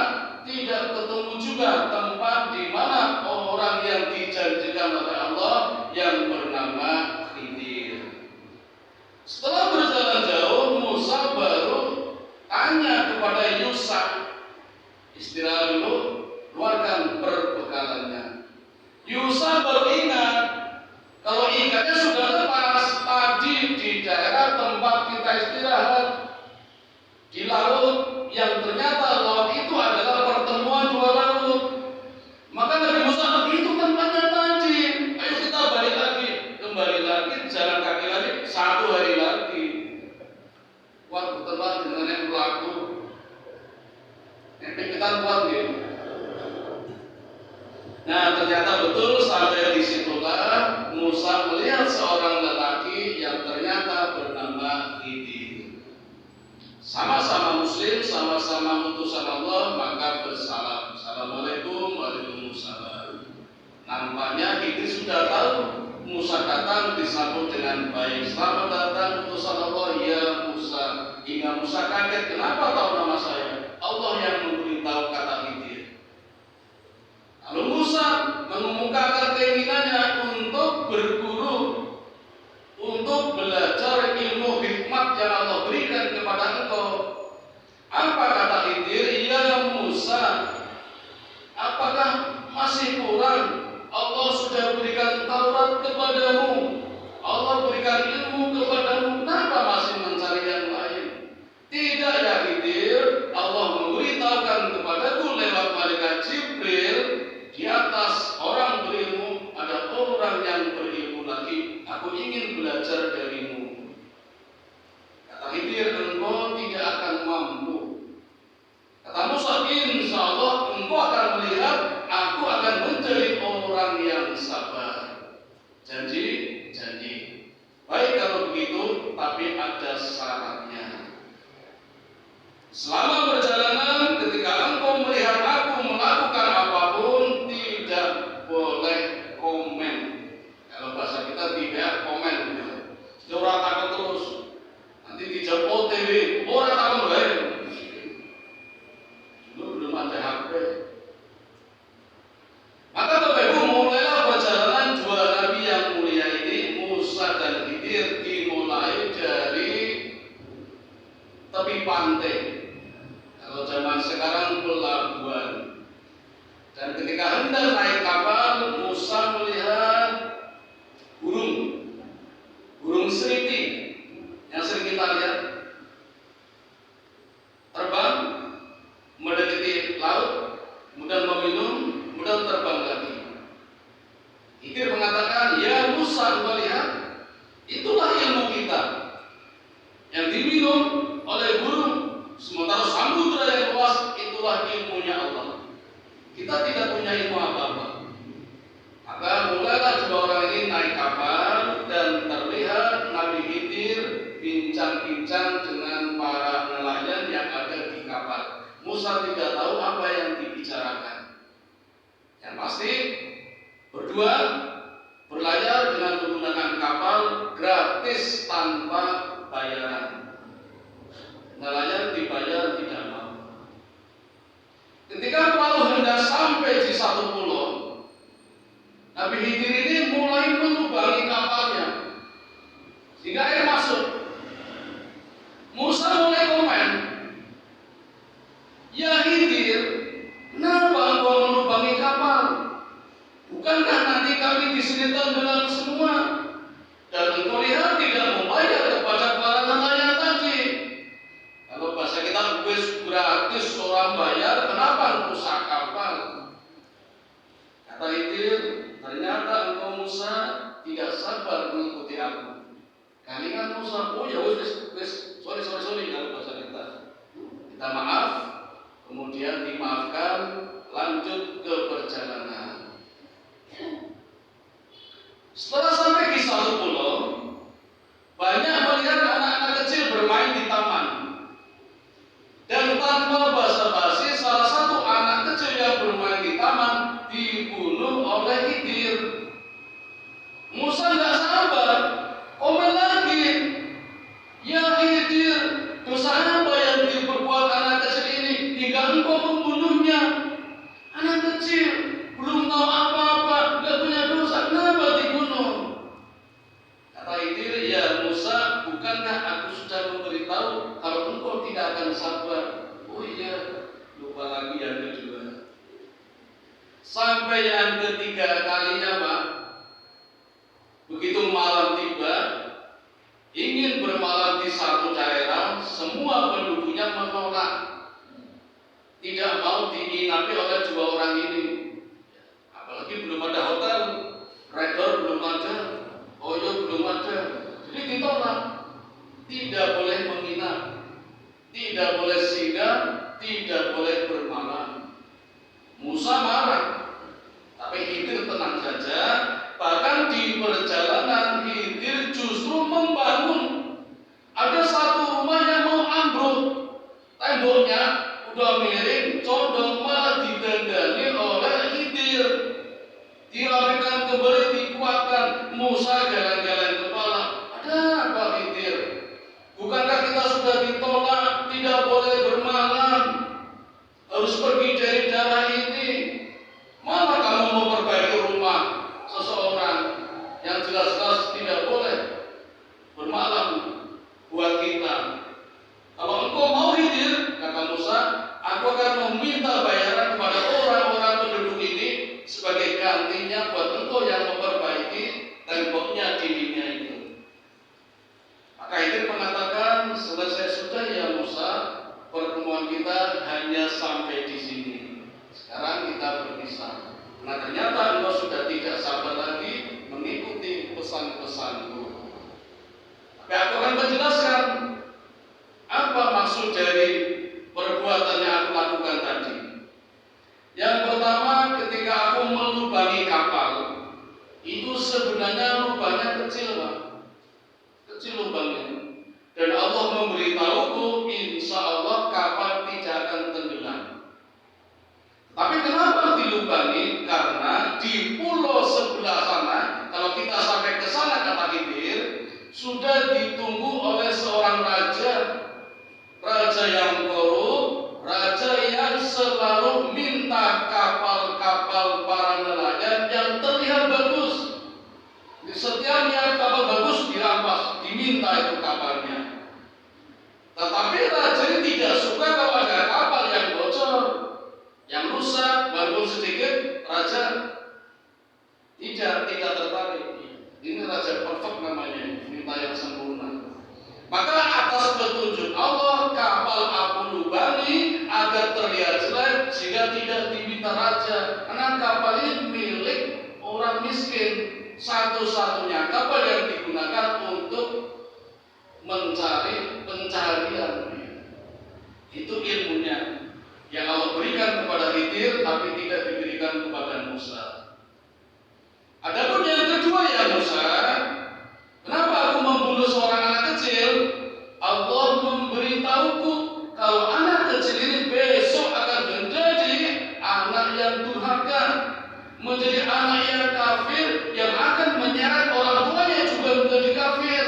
tidak ketemu juga tempat di mana orang yang dijanjikan oleh Allah yang bernama Khidir. Setelah berjalan jauh, Musa baru tanya kepada Yusha, istirahat dulu, keluarkan perbekalannya. Yusha baru ingat kalau ikannya sudah lepas tadi di daerah tempat kita istirahat di laut, yang ternyata laut itu adalah pertemuan dua laut. Maka Nabi Musa, itu tempatnya tadi, ayo kita balik lagi, kembali lagi, jalan kaki lagi, 1 hari lagi. Wah, berteman dengan yang berlaku. Yang kita buat gitu. Nah, ternyata betul sampai disitulah Musa melihat seorang lelaki yang ternyata bernama Khidir. Sama-sama muslim, sama-sama utusan Allah, maka bersalam. Assalamualaikum, waalaikumsalam. Nampaknya Khidir sudah tahu Musa datang disambut dengan baik. Selamat datang utusan Allah ya Musa. Hingga Musa kaget, kenapa tahu nama saya? Allah yang memberitahu, kata Khidir. Lalu Musa mengemukakan keinginannya untuk berguru, untuk belajar ilmu hikmat yang Allah berikan kepada engkau. Apa kata Khidir? Ya Musa, apakah masih kurang? Allah sudah berikan Taurat kepadamu, Allah berikan ilmu kepadamu, kenapa masih mencari yang lain? Tidak ya Khidir, Allah memberitahukan kepadaku lewat malaikat Jibril, di atas orang berilmu ada orang yang berilmu lagi. Aku ingin belajar darimu. Kata Khidir, engkau tidak akan mampu. Kata Musa, insya Allah engkau akan melihat aku akan menjadi orang yang sabar. Janji, janji. Baik kalau begitu, tapi ada syaratnya. Selama perjalanan, ketika engkau melihat aku melakukan apapun, tidak boleh komen. Kalau bahasa kita tidak komen. Orang takut terus. Nanti dijawab OTW, orang takut baik. Dulu belum ada HP. Maka Bapak Ibu, mulailah perjalanan dua nabi yang mulia ini, Musa dan Khidir, dimulai dari tepi pantai. Kalau zaman sekarang pelabuhan. Dan ketika hendak naik kapal, Musa melihat burung seriti yang sering kita lihat terbang mendekati laut, kemudian meminum, kemudian terbang lagi. Khidir mengatakan, ya Musa, melihat itulah ilmu kita yang diminum oleh burung. Sementara samudra yang luas, itulah ilmunya Allah. Kita tidak punya ilmu apa-apa. Maka mulailah dua orang ini naik kapal dan terlihat Nabi Khidir bincang-bincang dengan para nelayan yang ada di kapal. Musa tidak tahu apa yang dibicarakan. Yang pasti berdua berlayar dengan menggunakan kapal gratis gratis tanpa bayaran. Nelayan dibayar tidak mau. Ketika perahu hendak sampai di satu pulau, Nabi Khidir ini mulai melubangi kapalnya sehingga air masuk. Musa mulai komen, "Ya Khidir, kenapa engkau melubangi kapal? Bukankah nanti kami di sini tenggelam semua? Dan engkau lihat tidak membayar kepada para nelayan tadi. Kalau bahasa kita wis gratis orang bayar, kenapa rusak kapal?" Kata Khidir, "Ternyata engkau Musa tidak sabar mengikuti aku." Kalian Musa, "Oh ya wis, sorry kalau bahasa kita. Kita maaf, kemudian dimaafkan, lanjut ke perjalanan." Setelah sampai di satu pulau, banyak melihat anak-anak kecil bermain di taman. Dan tanpa basa-basi, salah satu anak kecil yang bermain di taman dibunuh oleh Khidir. Musa tidak sabar, komen lagi, "Ya Khidir, dosa apa yang diperbuat anak kecil ini hingga engkau membunuhnya? Anak kecil belum tahu apa-apa, nggak punya dosa, kenapa dibunuh?" Kata Khidir, "Ya Musa, bukankah aku sudah memberitahu kalau engkau tidak akan sabar?" "Oh iya, lupa lagi yang kedua." Sampai yang ketiga kalinya, Pak, begitu malam tiba, ingin bermalam di satu daerah, semua penduduknya menolak, tidak mau diinapi oleh dua orang ini. Apalagi belum ada hotel, redor belum ada, oyo belum ada, jadi ditolak. Tidak boleh menginap, tidak boleh singgah, tidak boleh bermalam. Musa marah, tapi Khidir tenang saja. Bahkan di perjalanan Khidir justru membangun. Ada satu rumah yang mau ambruk, temboknya udah miring, condong, malah didandani oleh Khidir. Dirapikan kembali, dikuatkan. Musa geleng-geleng kepala, "Ada apa Khidir? Bukankah kita sudah ditolak, tidak boleh bermalam, harus pergi dari daerah ini? Malah kamu mau perbaiki rumah seseorang yang jelas-jelas tidak boleh bermalam buat kita. Kalau engkau mau Khidir," kata Musa, "aku akan meminta bayaran kepada orang-orang penduduk ini sebagai gantinya buat engkau yang memperbaiki temboknya, dindingnya itu." Maka Khidir mengatakan, "Selesai sudah ya Musa, pertemuan kita hanya sampai di sini. Sekarang kita berpisah. Nah ternyata engkau sudah tidak sabar lagi mengikuti pesan-pesanku. Tapi aku akan menjelaskan apa maksud dari perbuatan yang aku lakukan tadi. Yang pertama, ketika aku melubangi kapal, itu sebenarnya lubangnya kecil, Pak. Kecil lubangnya. Dan Allah memberitahuku, insya Allah kapal tidak akan tenggelam. Tapi kenapa dilubangi? Karena di pulau sebelah sana, kalau kita sampai ke sana, kata Khidir, sudah ditunggu oleh seorang raja. Raja yang korup, raja yang selalu minta kapal-kapal para nelayan yang terlihat bagus. Setiap lihat kapal bagus dirampas, diminta itu kapalnya. Tetapi raja ini tidak suka kalau ada kapal yang bocor, yang rusak, walaupun sedikit, raja tidak tertarik. Ini raja perfect namanya, minta yang sempurna. Maka atas petunjuk Allah, kapal aku lubangi agar terlihat jelek sehingga tidak diminta raja. Karena kapal ini milik orang miskin, satu-satunya kapal yang digunakan untuk mencari pencaharian. Itu ilmunya yang Allah berikan kepada Khidir, tapi tidak diberikan kepada Musa. Adapun yang kedua ya Musa, kenapa aku membunuh seorang anak kecil? Allah memberitahuku kalau anak kecil ini besok akan menjadi anak yang durhaka, menjadi anak yang kafir, yang akan menyeret orang tuanya juga menjadi kafir.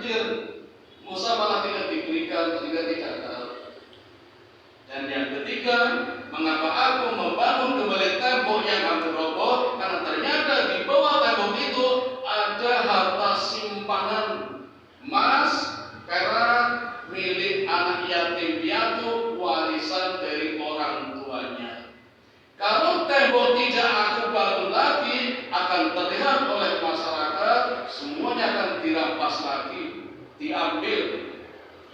Khidir. Musa malah tidak diberikan, tidak tahu. Dan yang ketiga, mengapa aku membangun kembali tembok yang hampir roboh? Karena ternyata di bawah tembok itu ada harta simpanan emas, perak, milik anak yatim piatu, warisan dari orang tuanya. Kalau tembok tidak aku bangun lagi, akan terlihat oleh masyarakat, semuanya akan dirampas lagi, diambil,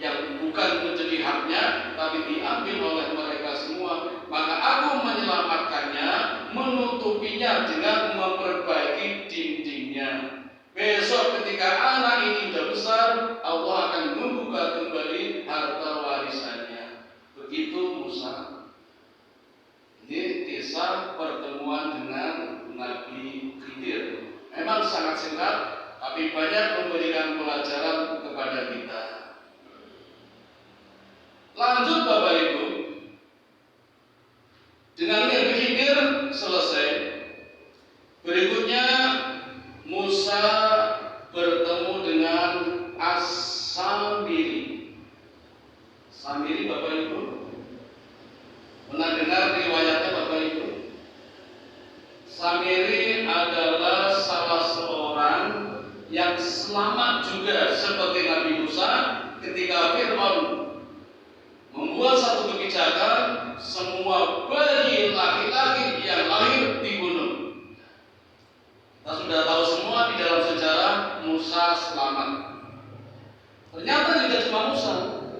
yang bukan menjadi haknya, tapi diambil oleh mereka semua. Maka aku menyelamatkannya, menutupinya dengan memperbaiki dindingnya. Besok ketika anak ini sudah besar, Allah akan membuka kembali harta warisannya. Begitu Musa. Ini kisah pertemuan dengan Nabi Khidir. Memang sangat singkat, tapi banyak memberikan pelajaran kepada kita. Lanjut Bapak Ibu, dengan Nabi Khidir selesai. Berikutnya Musa bertemu dengan As-Samiri. Samiri Bapak Ibu pernah dengar riwayatnya Bapak Ibu? Samiri adalah salah seorang yang selamat juga seperti Nabi Musa ketika Fir'aun membuat satu kebijakan, semua bayi laki-laki yang lahir dibunuh. Kita sudah tahu semua di dalam sejarah Musa selamat. Ternyata tidak cuma Musa,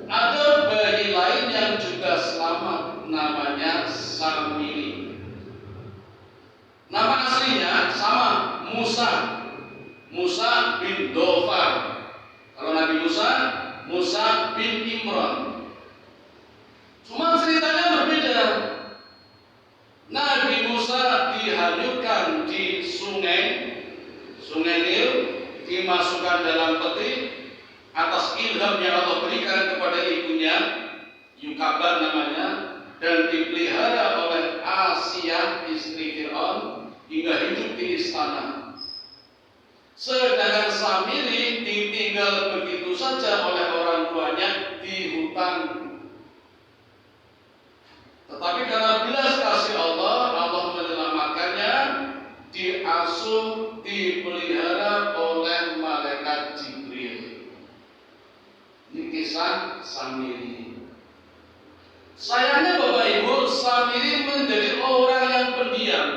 ada bayi lain yang juga selamat, namanya Samiri. Nama aslinya sama, Musa bin Dhofar. Kalau Nabi Musa bin Imran. Cuma ceritanya berbeda. Nabi Musa dihanyutkan di sungai Nil, dimasukkan dalam peti atas ilham yang Allah berikan kepada ibunya, Yukabat namanya, dan dipelihara oleh Asiyah istri Fir'aun hingga hidup di istana. Sedangkan Samiri ditinggal begitu saja oleh orang tuanya di hutan. Tetapi karena belas kasih Allah menyelamatkannya, diasuh, dipelihara oleh malaikat Jibril. Ini kisah Samiri. Sayangnya Bapak Ibu, Samiri menjadi orang yang pendiam,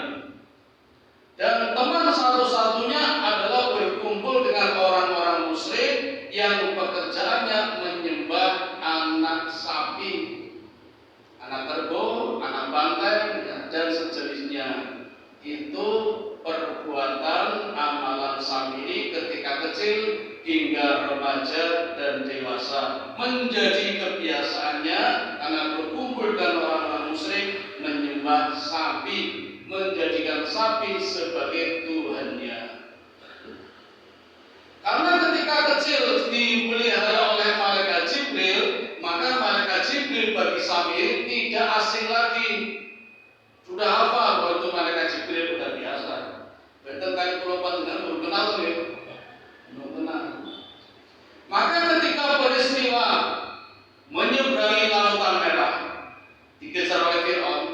dan teman satu-satunya adalah berkumpul dengan orang-orang musyrik yang pekerjaannya menyembah anak sapi, anak kerbau, anak banteng, dan sejenisnya. Itu perbuatan amalan Samiri ketika kecil hingga remaja dan dewasa. Menjadi kebiasaannya karena berkumpul dengan orang-orang musyrik menyembah sapi, menjadikan sapi sebagai Tuhannya. Karena ketika kecil dipelihara oleh malaikat Jibril, maka malaikat Jibril bagi Samiri tidak asing lagi. Sudah hafal bahwa itu malaikat Jibril, sudah biasa. Betul kali pulau panjenengan belum kenal tuh ya? Belum kenal. Maka ketika peristiwa menyeberangi lautan merah, dikejar oleh Fir'aun,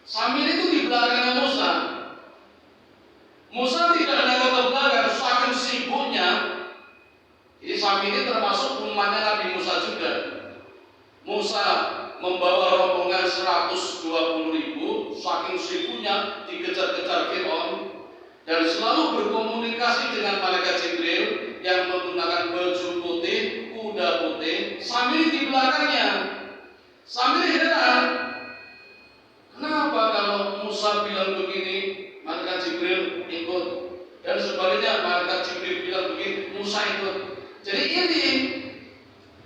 Samiri itu di belakangnya Musa. Musa tidak menengok ke belakang, saking sibuknya. Jadi Samiri termasuk umatnya Nabi Musa juga. Musa membawa rombongan 120.000, saking sibuknya dikejar-kejar Fir'aun, dan selalu berkomunikasi dengan malaikat Jibril yang menggunakan baju putih, kuda putih. Samiri di belakangnya. Samiri heran, kenapa kalau Musa bilang begini, malaikat Jibril ikut, dan sebaliknya malaikat Jibril bilang begini, Musa ikut. Jadi ini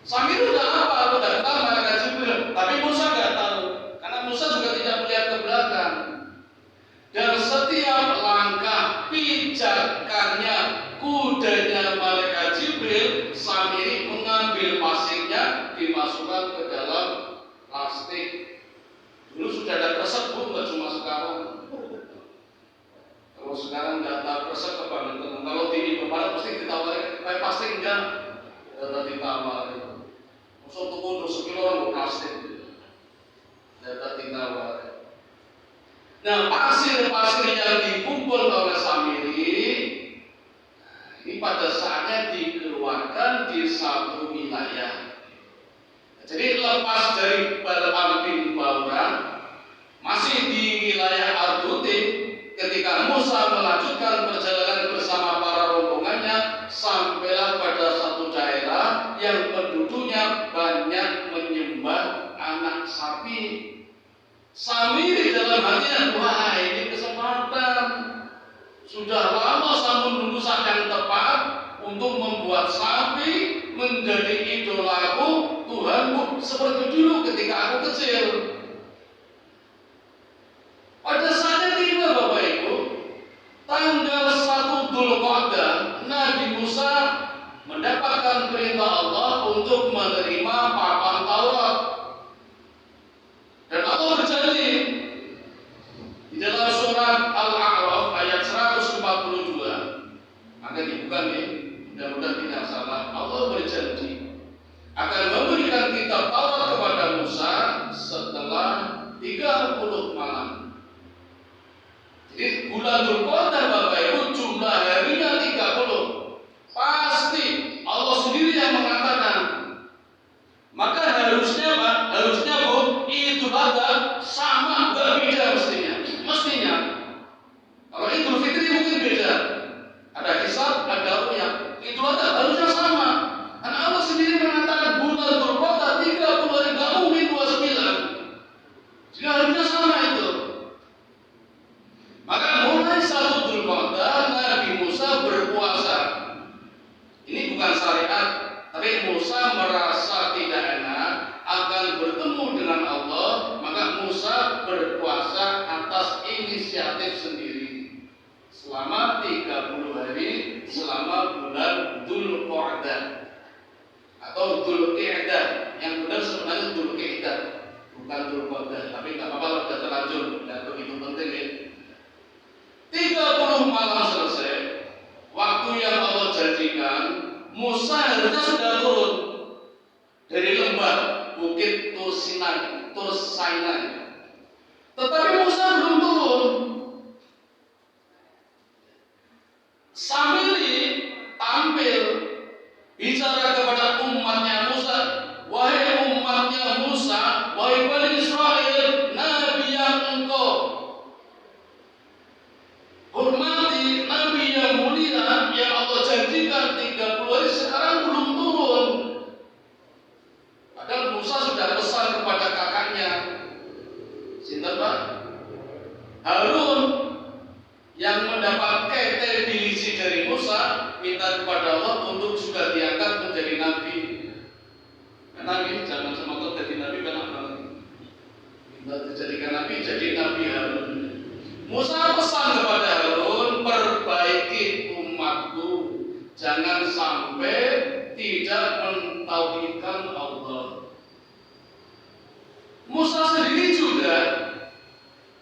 Samiri udah apa? Udah kenal malaikat Jibril, tapi Musa nggak tahu, karena Musa juga tidak melihat ke belakang. Dan setiap langkah pijakannya kudanya malaikat Jibril, Samiri mengambil pasirnya, dimasukkan ke dalam plastik. Dulu sudah ada kresek, Bu, nggak cuma sekarang. Kalau sekarang nggak tahu kresek apa, kalau di Indomaret pasti ditawarin plastik enggak? Data ditawari. Masuk tuku untuk sekilo orang plastik. Data ditawari. Nah, pasir-pasir yang dikumpul oleh Samiri ini pada saatnya dikeluarkan di satu wilayah. Jadi lepas dari Balaam bin Bauran, masih di wilayah Ardutin, ketika Musa melanjutkan perjalanan bersama para rombongannya, sampailah pada satu daerah yang penduduknya banyak menyembah anak sapi. Samiri dalam hatinya, wah ini kesempatan. Sudah lama saya menunggu saat yang tepat untuk membuat sapi menjadi idolaku, Tuhanku, seperti dulu ketika aku kecil. Pada saatnya tiba Bapak Ibu, tanggal 1 Dzulqa'dah, Nabi Musa mendapatkan perintah Allah untuk menerima papan Taurat. Dan Allah berjanji di dalam surat Al-A'raf ayat 142, akan dibuka nih, mudah-mudahan tidak salah. Allah berjanji akan memberikan kitab Taurat kepada Musa setelah 30 malam. Jadi bulan Dzulqa'dah Bapak Ibu jumlah harinya 30. Pasti Allah sendiri yang mengatakan. Maka harusnya Pak, harusnya Bu, Idul Adha sama, enggak beda mestinya. Kalau Idul Fitri mungkin beda. Ada hisab, ada ru'yah. Idul Adha harusnya sama. Karena Allah sendiri mengatakan bulan Dzulqa'dah 30 hari, enggak mungkin 29. Jadi harusnya sama itu. Maka mulai 1 Dzulqa'dah Nabi Musa berpuasa. Ini bukan syariat, tapi Musa merasa tidak enak akan bertemu dengan Allah, maka Musa berpuasa atas inisiatif sendiri selama 30 hari selama bulan Dzulqa'dah atau Dzulqi'dah. Yang benar sebenarnya Dzulqi'dah, bukan Dzulqa'dah, tapi nggak apa-apa lah, sudah terlanjur, tidak begitu penting ya. 30 malam selesai, waktu yang Allah janjikan, Musa harusnya sudah turun dari lembah Bukit Tur Sinai. Tetapi Musa belum turun. Samiri tampil bicara kepada umatnya Musa, wahai umatnya Musa, wahai Bani Israel, Nabi yang engkau hormati, Nabi yang mulia yang Allah janjikan 30 hari sekarang belum turun. Padahal Musa sudah pesan kepada kakaknya, sinten Pak? Harun, yang mendapat kete bilisi dari Musa, minta kepada Allah untuk juga diangkat menjadi nabi. Nabi jangan semoga jadi nabi, kenapa? Minta dijadikan nabi, jadi Nabi Harun. Musa pesan kepada Harun, perbaiki umatku, jangan sampai tidak mentauhidkan Allah. Musa sendiri juga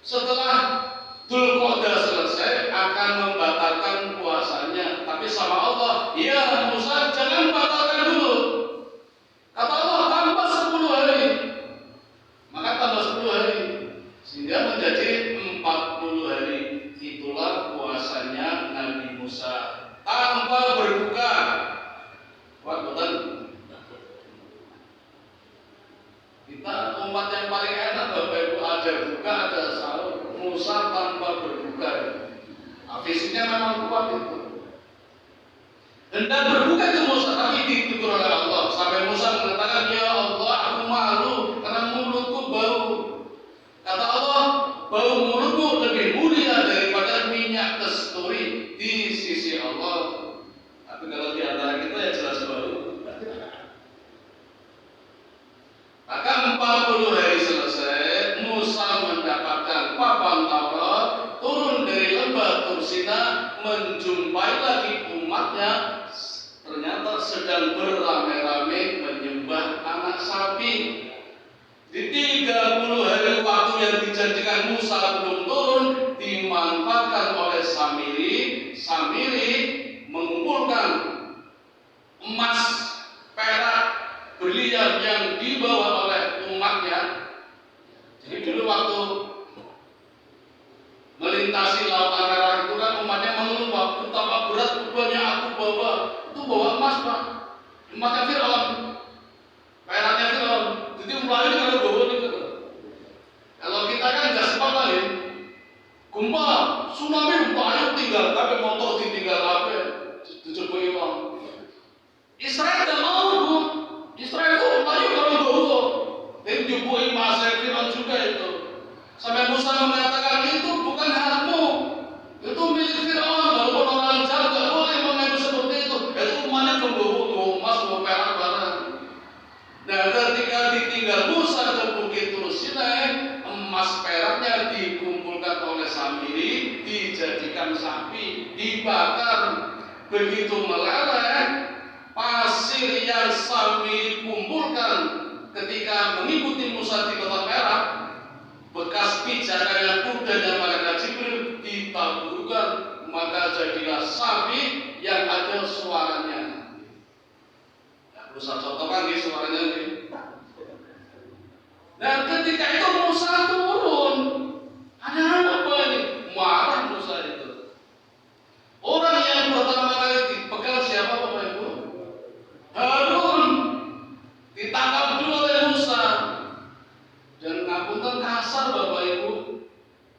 setelah Dzulqa'dah selesai akan membatalkan puasanya, tapi sama Allah, ya Musa jangan batalkan dulu. Kata Allah tambah 10 hari, maka tambah 10 hari sehingga menjadi 40 hari. Itulah puasanya Nabi Musa tanpa berbuka. Betul. Kita umat yang paling enak Bapak Ibu, ada buka, ada sahur. Musa tanpa berbuka. Fisiknya memang kuat itu. Hendak berbuka itu Musa, tapi ditegur oleh Allah. Sampai Musa mengatakan, ya Allah, aku malu karena mulutku bau. Kata Allah, bau mulutmu lebih mulia daripada minyak kasturi di sisi Allah. Tapi kalau di antara kita ya jelas bau. Maka 40 hari selesai, Musa mendapatkan papan Taurat, turun dari lembah Tur Sinai, menjumpai lagi umatnya, ternyata sedang beramai-ramai menyembah anak sapi. Di 30 hari waktu yang dijanjikan Musa belum turun, dimanfaatkan oleh Samiri. Samiri mengumpulkan Pak. Emasnya Fir'aun, peraknya Fir'aun. Jadi mulai kalau bawa itu. Kalau kita kan nggak sempat lagi. Gempa, tsunami, ayo tinggal, tapi motor ditinggal apa? Dicoba hilang. Israel tidak mau, Bu. Israel itu maju kalau bawa. Tapi dicoba masa Fir'aun juga itu. Sampai Musa mengatakan itu bukan hakmu, itu milik Fir'aun. Walaupun orang jahat tidak boleh mengambil seperti itu. Itu umatnya membawa emas, membawa perak barang. Nah, ketika ditinggal Musa ke Bukit Sinai, emas peraknya dikumpulkan oleh Samiri, dijadikan sapi, dibakar. Begitu meleleh, pasir yang Samiri kumpulkan ketika mengikuti Musa di kota Perak, bekas pijakannya kuda dan malaikat Jibril ditaburkan, maka jadilah sapi yang ada suaranya. Musa contohkan nih suaranya nih. Dan ketika itu Musa turun, ada apa ini? Marah Musa itu. Orang yang pertama kali dipegang siapa Bapak Ibu? Harun. Ditangkap dulu oleh Musa. Dan ngapunten kasar Bapak Ibu.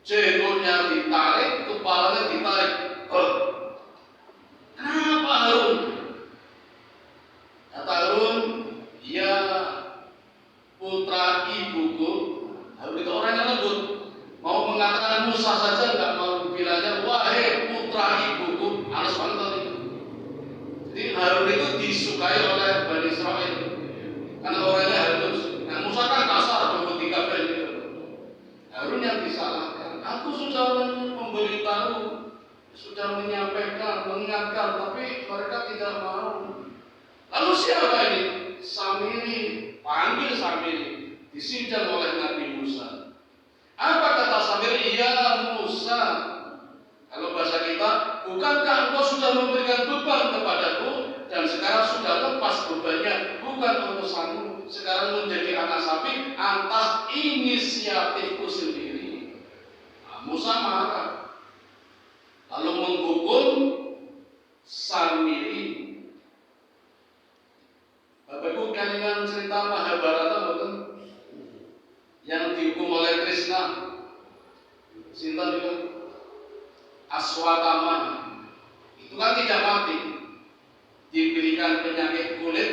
Jenggotnya ditarik, kepalanya ditarik. Kenapa Harun? Kata Harun, ya putra ibuku. Harun itu orangnya lembut. Mau mengatakan Musa saja nggak mau bilangnya, wahai putra ibuku. Harus banget itu. Jadi Harun itu disukai oleh Bani Israel. Karena orangnya halus. Nah Musa kan kasar, ketika itu. Harun yang disalahkan. Aku sudah memberitahu, sudah menyampaikan, mengingatkan, tapi mereka tidak mau. Lalu siapa ini? Samiri, panggil Samiri, disidang oleh Nabi Musa. Apa kata Samiri? Ya Musa, kalau bahasa kita, bukankah engkau sudah memberikan beban kepadaku dan sekarang sudah lepas bebannya, bukan urusanmu, sekarang menjadi anak sapi atas inisiatifku sendiri. Nah, Musa marah, lalu menghukum Samiri. Bapak Ibu kalian cerita Mahabharata betul? Yang dihukum oleh Krishna, Sinta juga Aswatama itu kan tidak mati, diberikan penyakit kulit,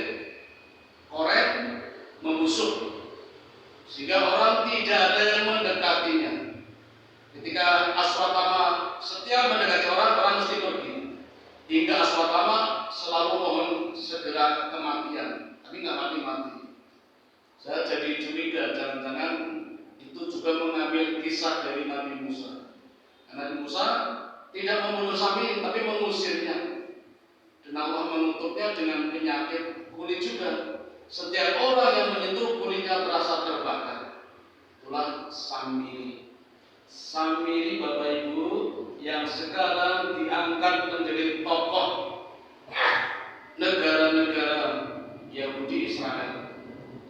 korek, membusuk, sehingga orang tidak ada yang mendekatinya. Ketika Aswatama setiap mendekati orang, orang mesti pergi. Hingga Aswatama selalu mohon segera kematian, tapi nggak mati-mati. Saya jadi curiga, jangan-jangan itu juga mengambil kisah dari Nabi Musa. Nabi Musa tidak membunuh Samiri, tapi mengusirnya. Dan Allah menutupnya dengan penyakit kulit juga. Setiap orang yang menyentuh kulitnya terasa terbakar. Itulah Samiri. Samiri Bapak Ibu yang sekarang diangkat menjadi tokoh negara-negara Yahudi Israel,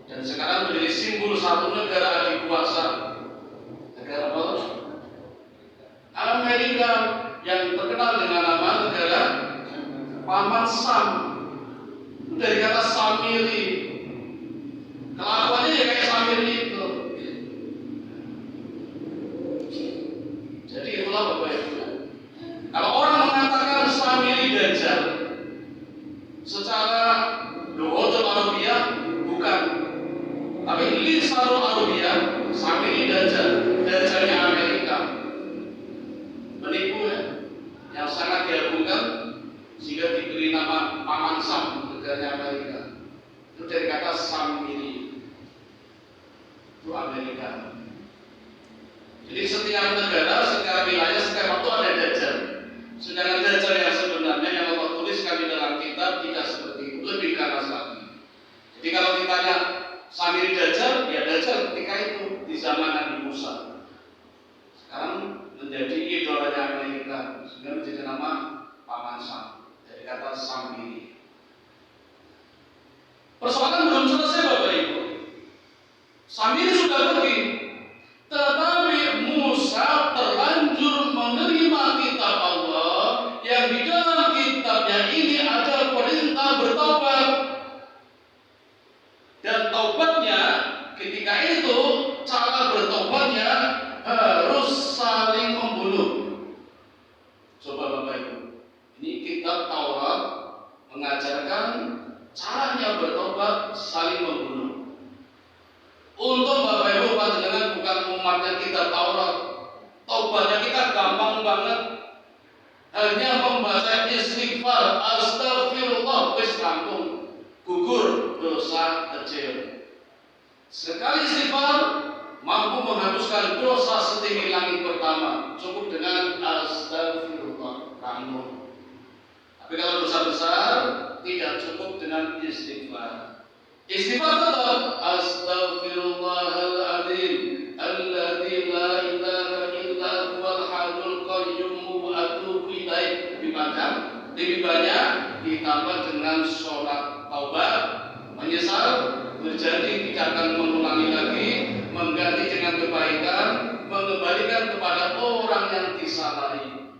dan sekarang menjadi simbol satu negara adikuasa. Negara apa? Amerika, yang terkenal dengan nama negara Paman Sam. Dari kata Samiri, kelakuannya ya kayak Samiri itu. Jadi itulah Bapak Ibu. Kalau orang mengatakan Samiri Dajjal, secara Lughatul Arabiyah bukan, tapi lisanul Arabiyah Samiri Dajjal, Dajjalnya Amerika. Menipu ya, yang sangat diagungkan sehingga diberi nama Paman Sam, negaranya Amerika. Itu dari kata Samiri, itu Amerika. Jadi setiap negara, setiap wilayah, setiap waktu ada Dajjal. Sedangkan Dajjal yang sebenarnya yang Allah tuliskan di dalam kitab tidak seperti itu, lebih ganas lagi. Jadi kalau ditanya Samiri Dajjal, ya Dajjal ketika itu di zaman Nabi Musa. Sekarang menjadi idolanya Amerika, sehingga menjadi nama Paman Sam, dari kata Samiri. Persoalan belum selesai Bapak Ibu. Samiri sudah pergi, tetapi Musa terlanjur mengajarkan caranya bertobat saling membunuh. Untuk Bapak Ibu panjenengan bukan umatnya kita Taurat, tobatnya kita gampang banget. Hanya membaca istighfar, astagfirullah, wis rampung, gugur dosa kecil. Sekali istighfar mampu menghapuskan dosa setinggi langit pertama. Cukup dengan astagfirullah, rampung. Tapi kalau dosa besar tidak cukup dengan istighfar. Istighfar tetap astaghfirullahaladzim alladzi la ilaha illa huwal hayyul qayyum wa atubu ilaih. Lebih banyak ditambah dengan sholat taubat, menyesal, berjanji tidak akan mengulangi lagi, mengganti dengan kebaikan, mengembalikan kepada orang yang disalahi,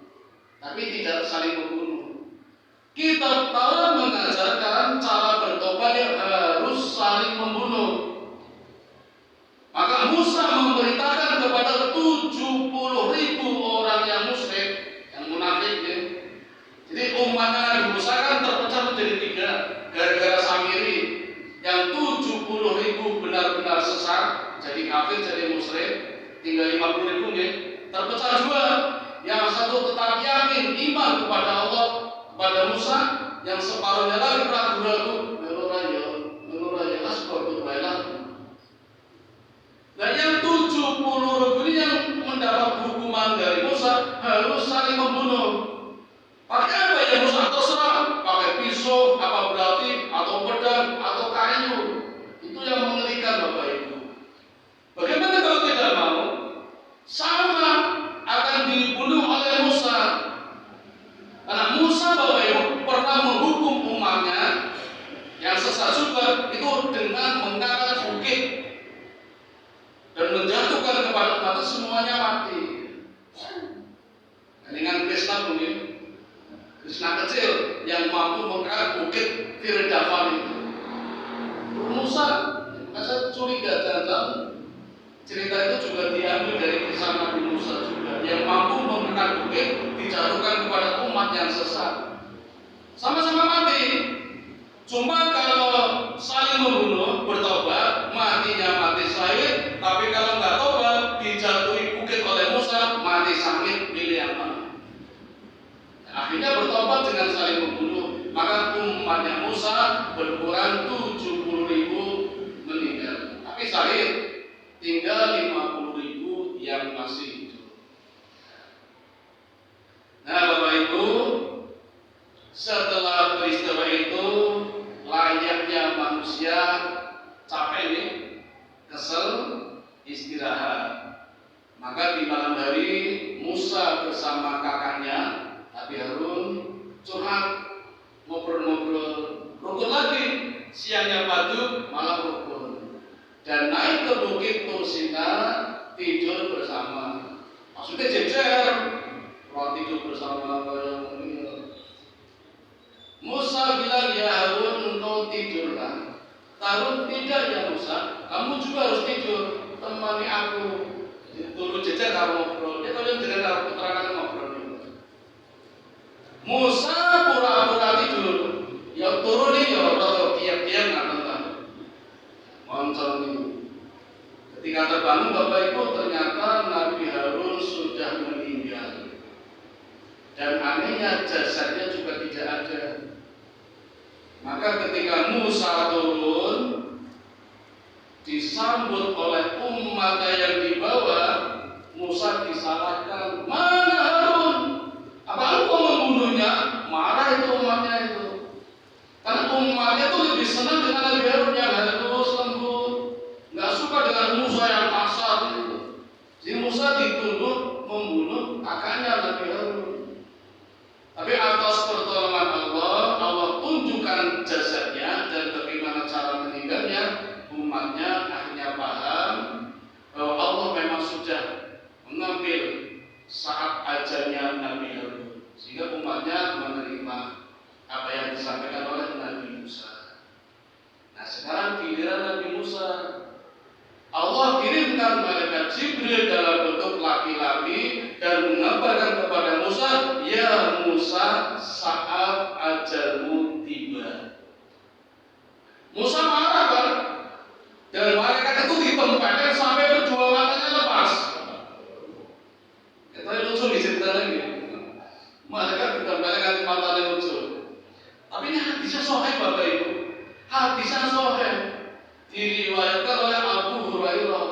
tapi tidak saling membunuh. Kitab Taurat mengajarkan cara bertobat yang harus saling membunuh. Maka Musa memerintahkan kepada 70.000 orang yang musyrik, yang munafik ya. Jadi umatnya Nabi Musa kan terpecah menjadi 3 gara-gara Samiri. Yang 70.000 benar-benar sesat, jadi kafir, jadi musyrik. Tinggal 50.000 ya. Terpecah 2. Yang satu tetap yakin iman kepada Allah, kepada Musa, yang separuhnya lagi ragu-ragu, menuraya asbab baiklah. Nah yang 70.000 ini yang mendapat hukuman dari Musa harus saling membunuh. Pakai apa ya Musa? Terserah, pakai pisau, apa berarti, atau pedang, atau kayu. Itu yang mengerikan Bapak Ibu. Bagaimana kalau tidak mau? Sama akan dibunuh oleh Musa. Karena Musa Bapak Ibu pernah menghukum umatnya yang sesat juga itu dengan mengangkat bukit dan menjatuhkan kepada umat semuanya mati. Dengan Krishna mungkin, Krishna kecil yang mampu mengangkat bukit Firdavan itu. Musa, saya curiga jangan cerita itu juga diambil dari kisah Nabi Musa juga yang mampu mengangkat bukit dijatuhkan kepada umat yang sesat. Sama-sama mati. Cuma kalau saling membunuh, bertobat, matinya mati syahid. Tapi kalau nggak tobat, dijatuhi bukit oleh Musa, mati syahid. Pilih yang mana? Akhirnya bertobat dengan saling membunuh. Maka umatnya Musa berkurang 70.000 meninggal. Tapi syahid tinggal 50.000 yang masih hidup. Nah Bapak Ibu, setelah peristiwa itu layaknya manusia capek nih, kesel, istirahat. Maka di malam hari Musa bersama kakaknya Nabi Harun curhat, ngobrol-ngobrol, rukun lagi. Siangnya padu, malam rukun. Dan naik ke bukit Tursina, tidur bersama. Maksudnya jejer, tidur bersama ini. Musa bilang, ya Harun, engkau tidurlah. Harun, tidak ya Musa, kamu juga harus tidur, temani aku. Turun jejer kalau ngobrol. Dia kalau dengar keterangan ngobrol. Musa pura-pura tidur. Ya turun nih, ya atau diam-diam nggak. Moncong ini. Ketika terbangun Bapak Ibu, ternyata Nabi Harun sudah meninggal. Dan anehnya jasadnya juga tidak ada. Maka ketika Musa turun, disambut oleh umatnya yang dibawa, Musa disalahkan. Mana Harun? Apa engkau membunuhnya? Marah itu umatnya itu. Karena umatnya itu lebih senang dengan Nabi Harun yang halus lembut, nggak suka dengan Musa yang kasar itu. Jadi Musa dituduh membunuh kakaknya Nabi Harun. Tapi atas pertolongan Allah, Allah tunjukkan jasadnya dan bagaimana cara meninggalnya. Umatnya akhirnya paham bahwa Allah memang sudah mengambil saat ajalnya Nabi Harun, sehingga umatnya menerima apa yang disampaikan oleh Nabi Musa. Nah sekarang giliran Nabi Musa. Allah kirimkan malaikat Jibril dalam bentuk laki-laki dan mengabarkan kepada Musa, ya Musa, saat ajalmu tiba. hadisnya sahih diriwayatkan oleh Abu Hurairah.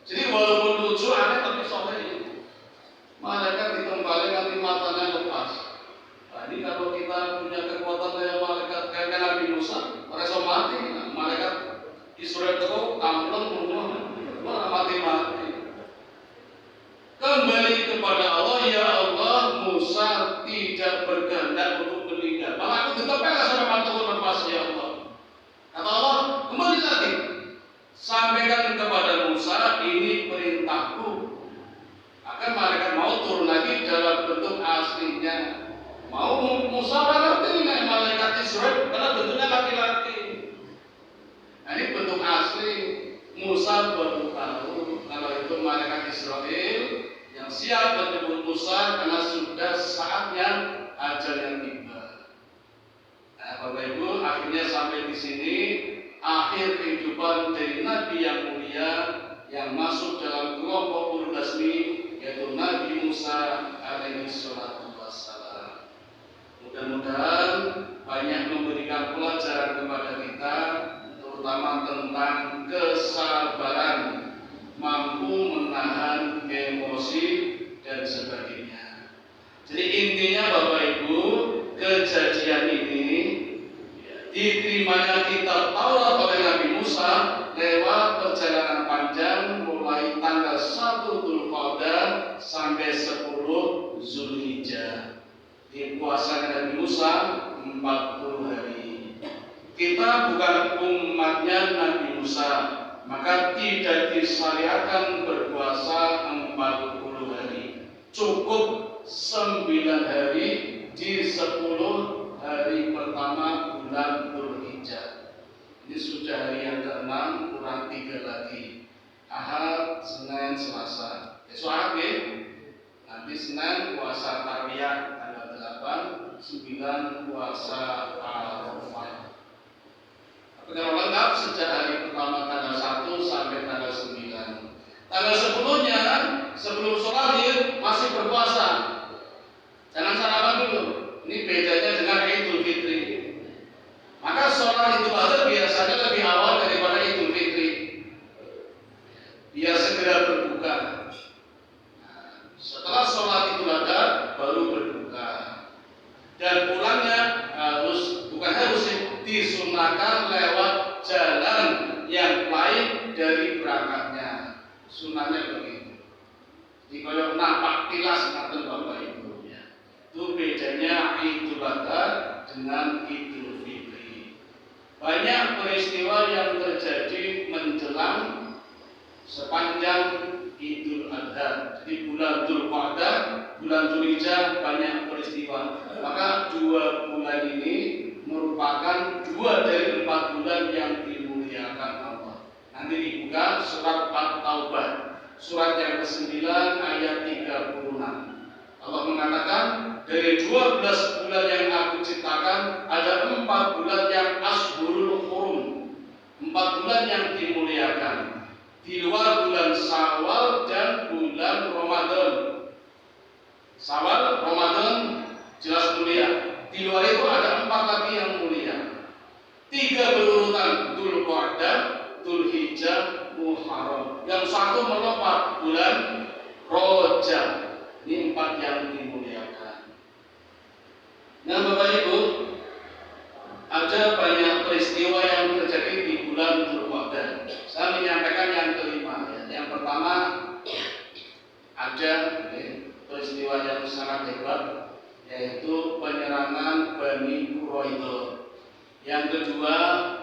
Jadi walaupun lucu aneh tapi sahih. Malaikat ditembali nanti matanya lepas. Nah, ini kalau kita punya kekuatan kayak malaikat kayak Nabi Musa, mereka mati. Nah, malaikat Israel itu ampleng semua mati. Kembali kepada Allah, ya Allah, Musa tidak berkehendak untuk meninggal. Malah aku ditempel sama mantu lepas, ya Allah. Kata Allah, kembali lagi, sampaikan kepada Musa, ini perintahku. Akan malaikat mau turun lagi dalam bentuk aslinya. Mau Musa ngerti nih malaikat Israel karena bentuknya laki-laki. Nah, ini bentuk asli. Musa baru tahu kalau itu malaikat Israel yang siap menyebut Musa karena sudah saatnya ajal yang tiba. Nah, Bapak Ibu, akhirnya sampai di sini akhir kehidupan dari Nabi yang mulia yang masuk dalam kelompok ulul azmi, yaitu Nabi Musa alaihi salatu wassalam. Mudah-mudahan banyak memberikan pelajaran kepada kita, terutama tentang kesabaran, mampu menahan emosi dan sebagainya. Jadi intinya Bapak Ibu, kejadian ini diterimanya kitab Taurat oleh Nabi Musa lewat perjalanan panjang mulai tanggal 1 Dzulqa'dah sampai 10 Zulhijjah. Di puasa Nabi Musa 40 hari. Kita bukan umatnya Nabi Musa, maka tidak disyariatkan berpuasa 40 hari. Cukup 9 hari di 10 hari pertama bulan Dzulhijjah. Ini sudah hari yang ke-6, kurang 3 lagi. Ahad, Senin, Selasa. Besok hari, nanti Senin puasa Tarwiyah tanggal 8, 9 puasa Arafah. Kalau lengkap sejak hari pertama tanggal 1 sampai tanggal 9. Tanggal 10-nya sebelum sholat masih berpuasa. Jangan sarapan dulu. Ini bedanya dengan Idul Fitri. Maka sholat Idul Adha biasanya lebih awal daripada Idul Fitri. Biar segera berbuka. Nah, setelah sholat Idul Adha baru berbuka. Dan pulangnya harus disunahkan lewat jalan yang lain dari berangkatnya. Sunahnya begitu. Di kalau nampak tilas kata Bapak Ibu ya. Itu bedanya Idul Adha dengan Idul Fitri. Banyak peristiwa yang terjadi menjelang sepanjang Idul Adha. Jadi bulan Dzulqa'dah, bulan Dzulhijjah banyak peristiwa. Maka 2 bulan ini merupakan 2 dari 4 bulan yang dimuliakan Allah. Nanti dibuka surat At-Taubah, surat yang ke-9 ayat 36. Allah mengatakan, dari 12 bulan yang aku ciptakan, ada 4 bulan yang Ashhurul Hurum, 4 bulan yang dimuliakan. Di luar bulan Syawal dan bulan Ramadan. Syawal, Ramadan jelas mulia. Di luar itu ada 4 lagi yang mulia. 3 berurutan, Dzulqa'dah, Dzulhijjah, Muharram. Yang 1 melompat bulan Rajab. Ini 4 yang dimuliakan. Nah Bapak Ibu, ada banyak peristiwa yang terjadi di bulan Dzulqa'dah. Saya menyampaikan yang kelima ya. Yang pertama ada peristiwa yang sangat hebat, yaitu penyerangan Bani Quraidah. Yang kedua,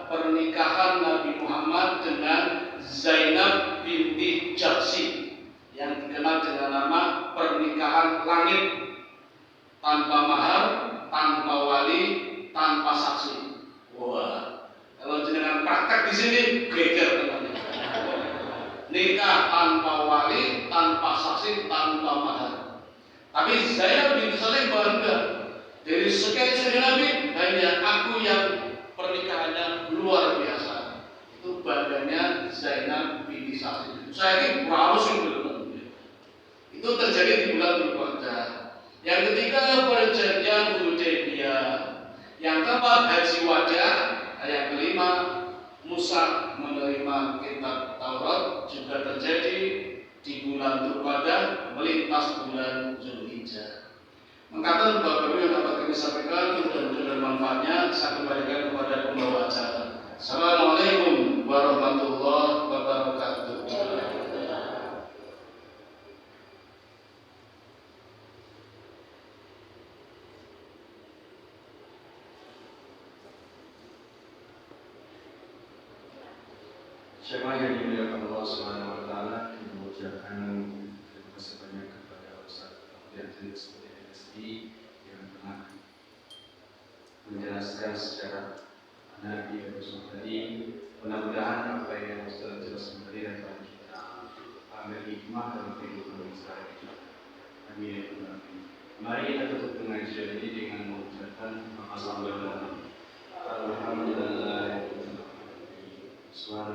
pernikahan Nabi Muhammad dengan Zainab binti Jahsy yang dikenal dengan nama pernikahan langit, tanpa mahar, tanpa wali, tanpa saksi. Wah, kalau jenengan praktek di sini geger teman-teman. Nikah tanpa wali, tanpa saksi, tanpa mahar. Tapi Zainab binti Jahsy bangga. Dari sekian istri Nabi, hanya aku yang pernikahannya luar biasa. Itu bangganya Zainab binti Jahsy. Saya ini harus belum. Itu terjadi di bulan Dzulqa'dah. Yang ketiga, perjanjian Hudaybiyah. Yang keempat, haji wada. Yang kelima, Musa menerima kitab Taurat juga terjadi di bulan Dzulqa'dah melintas bulan Zulhijjah. Mengatakan bahwa yang dapat kami sampaikan mudah-mudahan manfaatnya. Saya kembalikan kepada pembawa acara. Assalamualaikum warahmatullahi wabarakatuh. Jemaah yang dimuliakan Allah Subhanahu wa taala, kita mengucapkan terima kasih banyak kepada Ustaz Abdul sebagai MSI yang telah menjelaskan secara Nabi Rasul tadi. Mudah-mudahan apa yang Ustaz jelaskan tadi dapat kita ambil hikmah dalam kehidupan sehari-hari. Amin ya rabbal alamin. Mari kita tutup pengajian ini dengan mengucapkan alhamdulillah. Alhamdulillah. Suara